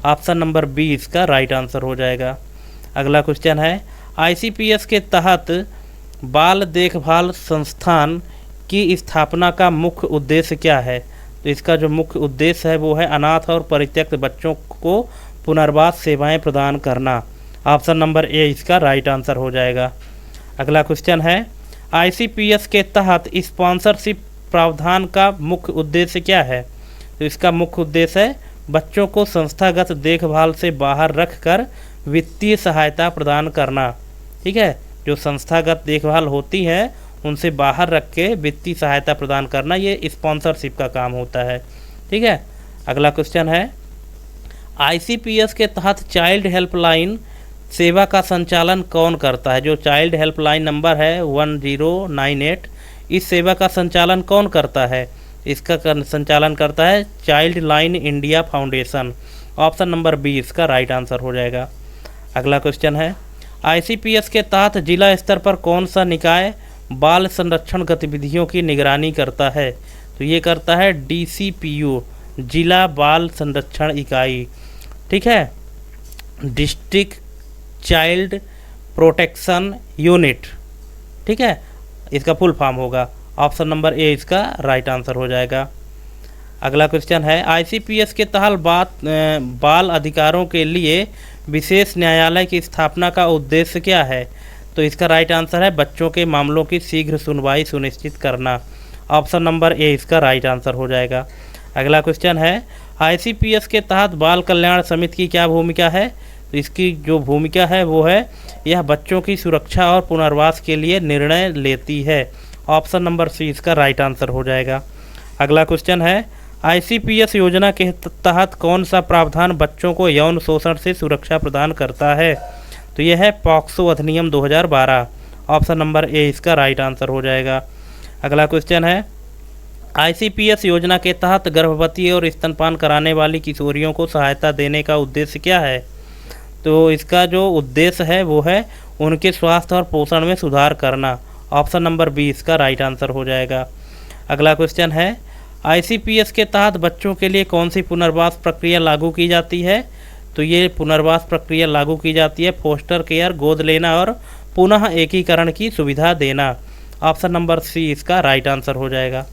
ऑप्शन नंबर बी इसका राइट आंसर हो जाएगा। अगला क्वेश्चन है, ICPS के तहत बाल देखभाल संस्थान की स्थापना का मुख्य उद्देश्य क्या है। तो इसका जो मुख्य उद्देश्य है वो है अनाथ और परित्यक्त बच्चों को पुनर्वास सेवाएं प्रदान करना। ऑप्शन नंबर ए इसका राइट आंसर हो जाएगा। अगला क्वेश्चन है, आईसीपीएस के तहत स्पॉन्सरशिप प्रावधान का मुख्य उद्देश्य क्या है? तो इसका मुख्य उद्देश्य है बच्चों को संस्थागत देखभाल से बाहर रखकर वित्तीय सहायता प्रदान करना। ठीक है, जो संस्थागत देखभाल होती है उनसे बाहर रख के वित्तीय सहायता प्रदान करना, ये स्पॉन्सरशिप का काम होता है। ठीक है, अगला क्वेश्चन है, आईसीपीएस के तहत चाइल्ड हेल्पलाइन सेवा का संचालन कौन करता है? जो चाइल्ड हेल्पलाइन नंबर है 1098, इस सेवा का संचालन कौन करता है? इसका संचालन करता है Childline India Foundation. Option number B इसका राइट आंसर हो जाएगा। अगला क्वेश्चन है, आईसीपीएस के तहत जिला स्तर पर कौन सा निकाय बाल संरक्षण गतिविधियों की निगरानी करता है? तो ये करता है डीसीपीयू, जिला बाल संरक्षण इकाई। ठीक है, डिस्ट्रिक्ट चाइल्ड प्रोटेक्शन यूनिट। ठीक है, इसका फुल फॉर्म होगा। ऑप्शन नंबर ए इसका राइट आंसर हो जाएगा। अगला क्वेश्चन है, आईसीपीएस के तहत बाल अधिकारों के लिए विशेष न्यायालय की स्थापना का उद्देश्य क्या है? तो इसका राइट आंसर है बच्चों के मामलों की शीघ्र सुनवाई सुनिश्चित करना। ऑप्शन नंबर ए इसका राइट आंसर हो जाएगा। अगला क्वेश्चन है, आईसीपीएस के तहत बाल कल्याण समिति की क्या भूमिका है? तो इसकी जो भूमिका है वो है यह बच्चों की सुरक्षा और पुनर्वास के लिए निर्णय लेती है। ऑप्शन नंबर सी इसका राइट आंसर हो जाएगा। अगला क्वेश्चन है, आईसीपीएस योजना के तहत कौन सा प्रावधान बच्चों को यौन शोषण से सुरक्षा प्रदान करता है? तो यह है पॉक्सो अधिनियम 2012। ऑप्शन नंबर ए इसका राइट आंसर हो जाएगा। अगला क्वेश्चन है, आईसीपीएस योजना के तहत गर्भवती और स्तनपान कराने वाली किशोरियों को सहायता देने का उद्देश्य क्या है? तो इसका जो उद्देश्य है वो है उनके स्वास्थ्य और पोषण में सुधार करना। ऑप्शन नंबर बी इसका राइट आंसर हो जाएगा। अगला क्वेश्चन है, आईसीपीएस के तहत बच्चों के लिए कौन सी पुनर्वास प्रक्रिया लागू की जाती है? तो ये पुनर्वास प्रक्रिया लागू की जाती है फोस्टर केयर, गोद लेना और पुनः एकीकरण की सुविधा देना। ऑप्शन नंबर सी इसका राइट आंसर हो जाएगा।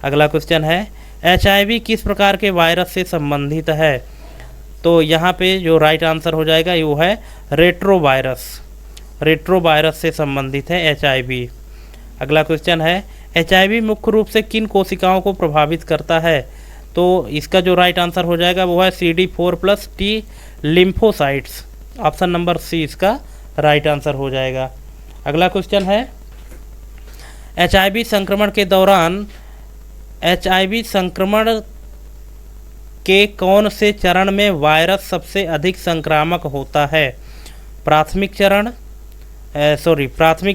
अगला क्वेश्चन है, एचआईवी किस प्रकार के वायरस से संबंधित है? तो यहाँ पे जो राइट आंसर हो जाएगा वो है रेट्रोवायरस से संबंधित है एचआईवी। अगला क्वेश्चन है, एचआईवी मुख्य रूप से किन कोशिकाओं को प्रभावित करता है? तो इसका जो राइट आंसर हो जाएगा वो है CD4+T लिम्फोसाइट्स। ऑप्शन नंबर सी इसका राइट आंसर हो जाएगा। अगला क्वेश्चन है, एचआईवी संक्रमण के दौरान एचआईवी संक्रमण के कौन से चरण में वायरस सबसे अधिक संक्रामक होता है? प्राथमिक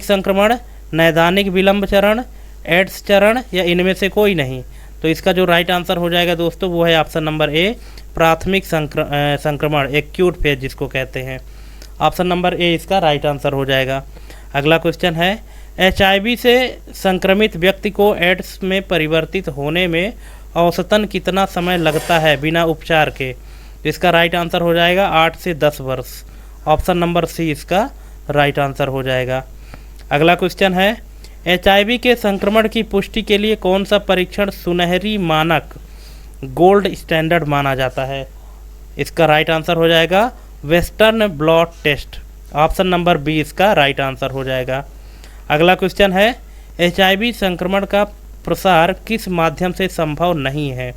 संक्रमण, नैदानिक विलंब चरण, एड्स चरण या इनमें से कोई नहीं? तो इसका जो राइट आंसर हो जाएगा दोस्तों वो है ऑप्शन नंबर ए, प्राथमिक संक्रमण, एक्यूट फेज जिसको कहते हैं। ऑप्शन नंबर ए इसका राइट आंसर हो जाएगा। अगला क्वेश्चन है, एचआईवी से संक्रमित व्यक्ति को एड्स में परिवर्तित होने में औसतन कितना समय लगता है बिना उपचार के? इसका राइट आंसर हो जाएगा 8 से 10 वर्ष। ऑप्शन नंबर सी इसका राइट आंसर हो जाएगा। अगला क्वेश्चन है, एचआईवी के संक्रमण की पुष्टि के लिए कौन सा परीक्षण सुनहरी मानक गोल्ड स्टैंडर्ड माना जाता है? इसका राइट आंसर हो जाएगा Western blot test. Option number B इसका राइट आंसर हो जाएगा। अगला क्वेश्चन है, एचआईवी संक्रमण का प्रसार किस माध्यम से संभव नहीं है?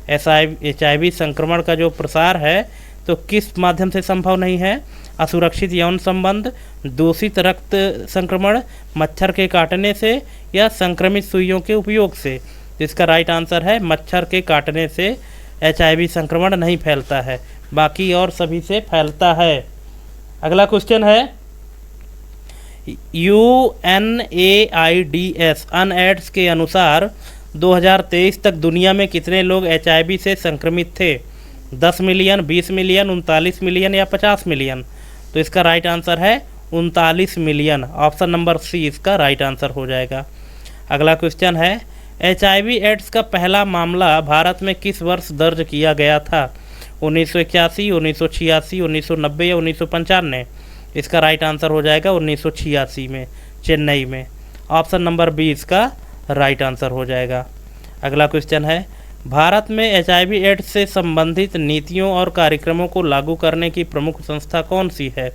एचआईवी संक्रमण का जो प्रसार है तो किस माध्यम से संभव नहीं है? असुरक्षित यौन संबंध, दूषित रक्त संक्रमण, मच्छर के काटने से या संक्रमित सुइयों के उपयोग से? इसका राइट आंसर है मच्छर के काटने से एचआईवी संक्रमण नहीं फैलता है, बाकी और सभी से फैलता है। अगला क्वेश्चन है, UNAIDS अनएड्स के अनुसार 2023 तक दुनिया में कितने लोग एचआईवी से संक्रमित थे? 10 मिलियन, 20 मिलियन, 39 मिलियन या 50 मिलियन? तो इसका राइट आंसर है 39 मिलियन। ऑप्शन नंबर सी इसका राइट आंसर हो जाएगा। अगला क्वेश्चन है, एचआईवी एड्स का पहला मामला भारत में किस वर्ष दर्ज किया गया था? 1981, 1986, 1990 या 1995? इसका राइट आंसर हो जाएगा 1986 में, चेन्नई में। ऑप्शन नंबर बी इसका राइट आंसर हो जाएगा। अगला क्वेश्चन है, भारत में HIV एड्स से संबंधित नीतियों और कार्यक्रमों को लागू करने की प्रमुख संस्था कौन सी है?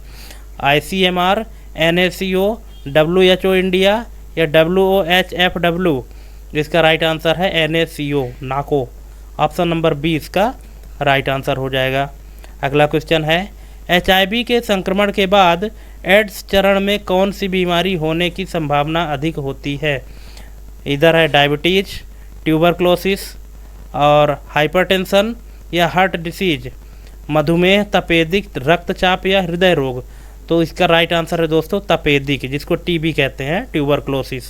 ICMR, NACO, WHO इंडिया या WOHFW? इसका राइट आंसर है NACO, नाको। ऑप्शन नंबर बी इसका राइट आंसर हो जाएगा। अगला क्वेश्चन है, HIV के संक्रमण के बाद एड्स चरण में कौन सी बीमारी होने की संभावना अधिक होती है? इधर है डायबिटीज, ट्यूबरक्लोसिस और हाइपरटेंशन या हार्ट डिसीज, मधुमेह, तपेदिक, रक्तचाप या हृदय रोग। तो इसका राइट आंसर है दोस्तों तपेदिक, जिसको TB कहते हैं, ट्यूबरक्लोसिस।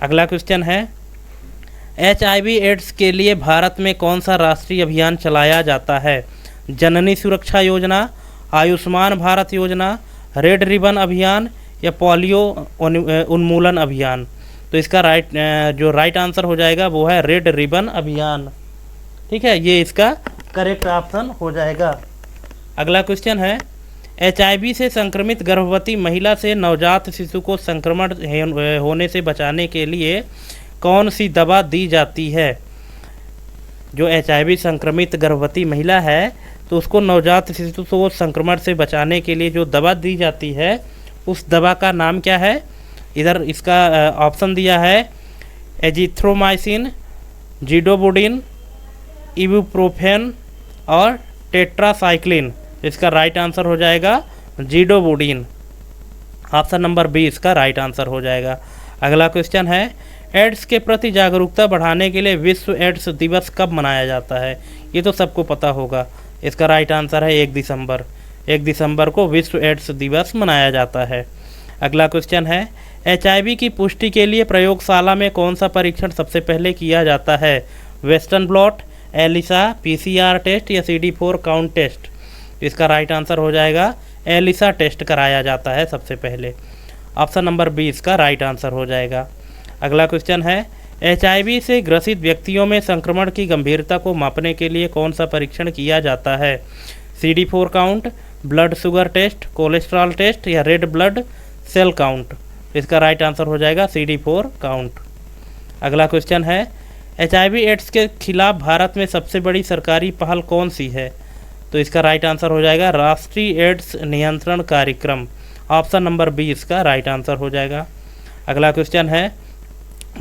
अगला क्वेश्चन है, HIV एड्स के लिए भारत में कौन सा राष्ट्रीय अभियान चलाया जाता है? जननी सुरक्षा योजना, आयुष्मान भारत योजना, रेड रिबन अभियान या पोलियो उन्मूलन अभियान? तो इसका राइट आंसर हो जाएगा वो है रेड रिबन अभियान। ठीक है, ये इसका करेक्ट ऑप्शन हो जाएगा। अगला क्वेश्चन है, HIV से संक्रमित गर्भवती महिला से नवजात शिशु को संक्रमण होने से बचाने के लिए कौन सी दवा दी जाती है? जो HIV संक्रमित गर्भवती महिला है तो उसको नवजात शिशु को संक्रमण से बचाने के लिए जो दवा दी जाती है उस दवा का नाम क्या है? इधर इसका ऑप्शन दिया है एजिथ्रोमाइसिन, जीडोबुडिन, इबुप्रोफेन और टेट्रासाइक्लिन। इसका राइट आंसर हो जाएगा जीडोबुडिन। ऑप्शन नंबर बी इसका राइट आंसर हो जाएगा। अगला क्वेश्चन है, एड्स के प्रति जागरूकता बढ़ाने के लिए विश्व एड्स दिवस कब मनाया जाता है? ये तो सबको पता होगा। इसका राइट आंसर है 1 दिसंबर। 1 दिसंबर को विश्व एड्स दिवस मनाया जाता है। अगला क्वेश्चन है, HIV की पुष्टि के लिए प्रयोगशाला में कौन सा परीक्षण सबसे पहले किया जाता है? Western blot, ELISA, PCR test या CD4 काउंट टेस्ट? इसका राइट आंसर हो जाएगा एलिसा टेस्ट कराया जाता है सबसे पहले। ऑप्शन नंबर बी इसका राइट आंसर हो जाएगा। अगला क्वेश्चन है, HIV से ग्रसित व्यक्तियों में संक्रमण की गंभीरता को मापने के लिए कौन सा परीक्षण किया जाता है? CD4 count, blood sugar test, cholesterol test या रेड ब्लड सेल काउंट? इसका राइट आंसर हो जाएगा CD4 काउंट। अगला क्वेश्चन है, HIV एड्स के खिलाफ भारत में सबसे बड़ी सरकारी पहल कौन सी है? तो इसका राइट आंसर हो जाएगा राष्ट्रीय एड्स नियंत्रण कार्यक्रम। ऑप्शन नंबर बी इसका राइट आंसर हो जाएगा। अगला क्वेश्चन है,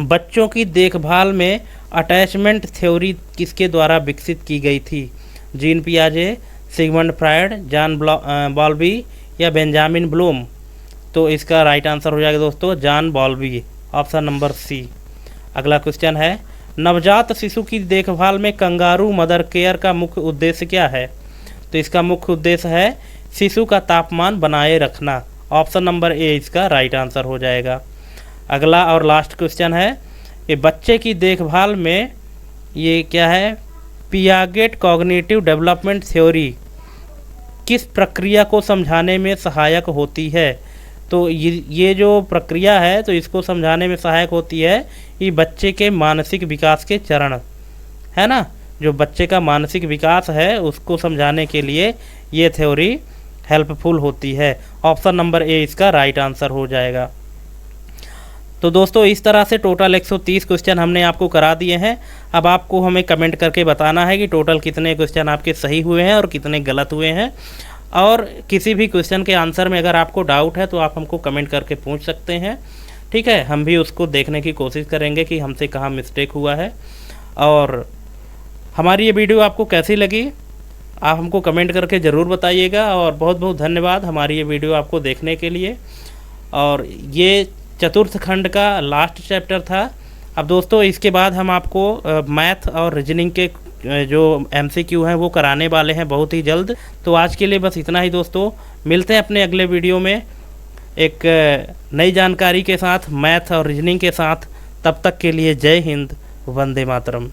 बच्चों की देखभाल में अटैचमेंट थ्योरी किसके द्वारा विकसित की गई थी? जीन पियाजे, सिगमंड फ्रायड, जॉन बॉल्बी या बेंजामिन ब्लूम? तो इसका राइट आंसर हो जाएगा दोस्तों John Bowlby. Option number C. अगला क्वेश्चन है, नवजात शिशु की देखभाल में कंगारू मदर केयर का मुख्य उद्देश्य क्या है? तो इसका मुख्य उद्देश्य है शिशु का तापमान बनाए रखना। ऑप्शन नंबर ए इसका राइट आंसर हो जाएगा। अगला और लास्ट क्वेश्चन है, कि बच्चे की देखभाल में ये क्या है, पियागेट कॉग्निटिव डेवलपमेंट थ्योरी किस प्रक्रिया को समझाने में सहायक होती है? तो ये जो प्रक्रिया है तो इसको समझाने में सहायक होती है कि बच्चे के मानसिक विकास के चरण, है ना, जो बच्चे का मानसिक विकास है उसको समझाने के लिए ये थ्योरी हेल्पफुल होती है। ऑप्शन नंबर ए इसका राइट आंसर हो जाएगा। तो दोस्तों इस तरह से टोटल 130 क्वेश्चन हमने आपको करा दिए हैं। अब आपको हमें कमेंट करके बताना है कि टोटल कितने क्वेश्चन आपके सही हुए हैं और कितने गलत हुए हैं। और किसी भी क्वेश्चन के आंसर में अगर आपको डाउट है तो आप हमको कमेंट करके पूछ सकते हैं, ठीक है। हम भी उसको देखने की कोशिश करेंगे कि हमसे कहाँ मिस्टेक हुआ है। और हमारी ये वीडियो आपको कैसी लगी आप हमको कमेंट करके ज़रूर बताइएगा। और बहुत बहुत धन्यवाद हमारी ये वीडियो आपको देखने के लिए। और ये चतुर्थ खंड का लास्ट चैप्टर था। अब दोस्तों इसके बाद हम आपको मैथ और रीजनिंग के जो MCQ हैं वो कराने वाले हैं बहुत ही जल्द। तो आज के लिए बस इतना ही दोस्तों, मिलते हैं अपने अगले वीडियो में एक नई जानकारी के साथ, मैथ और रीजनिंग के साथ। तब तक के लिए जय हिंद, वंदे मातरम।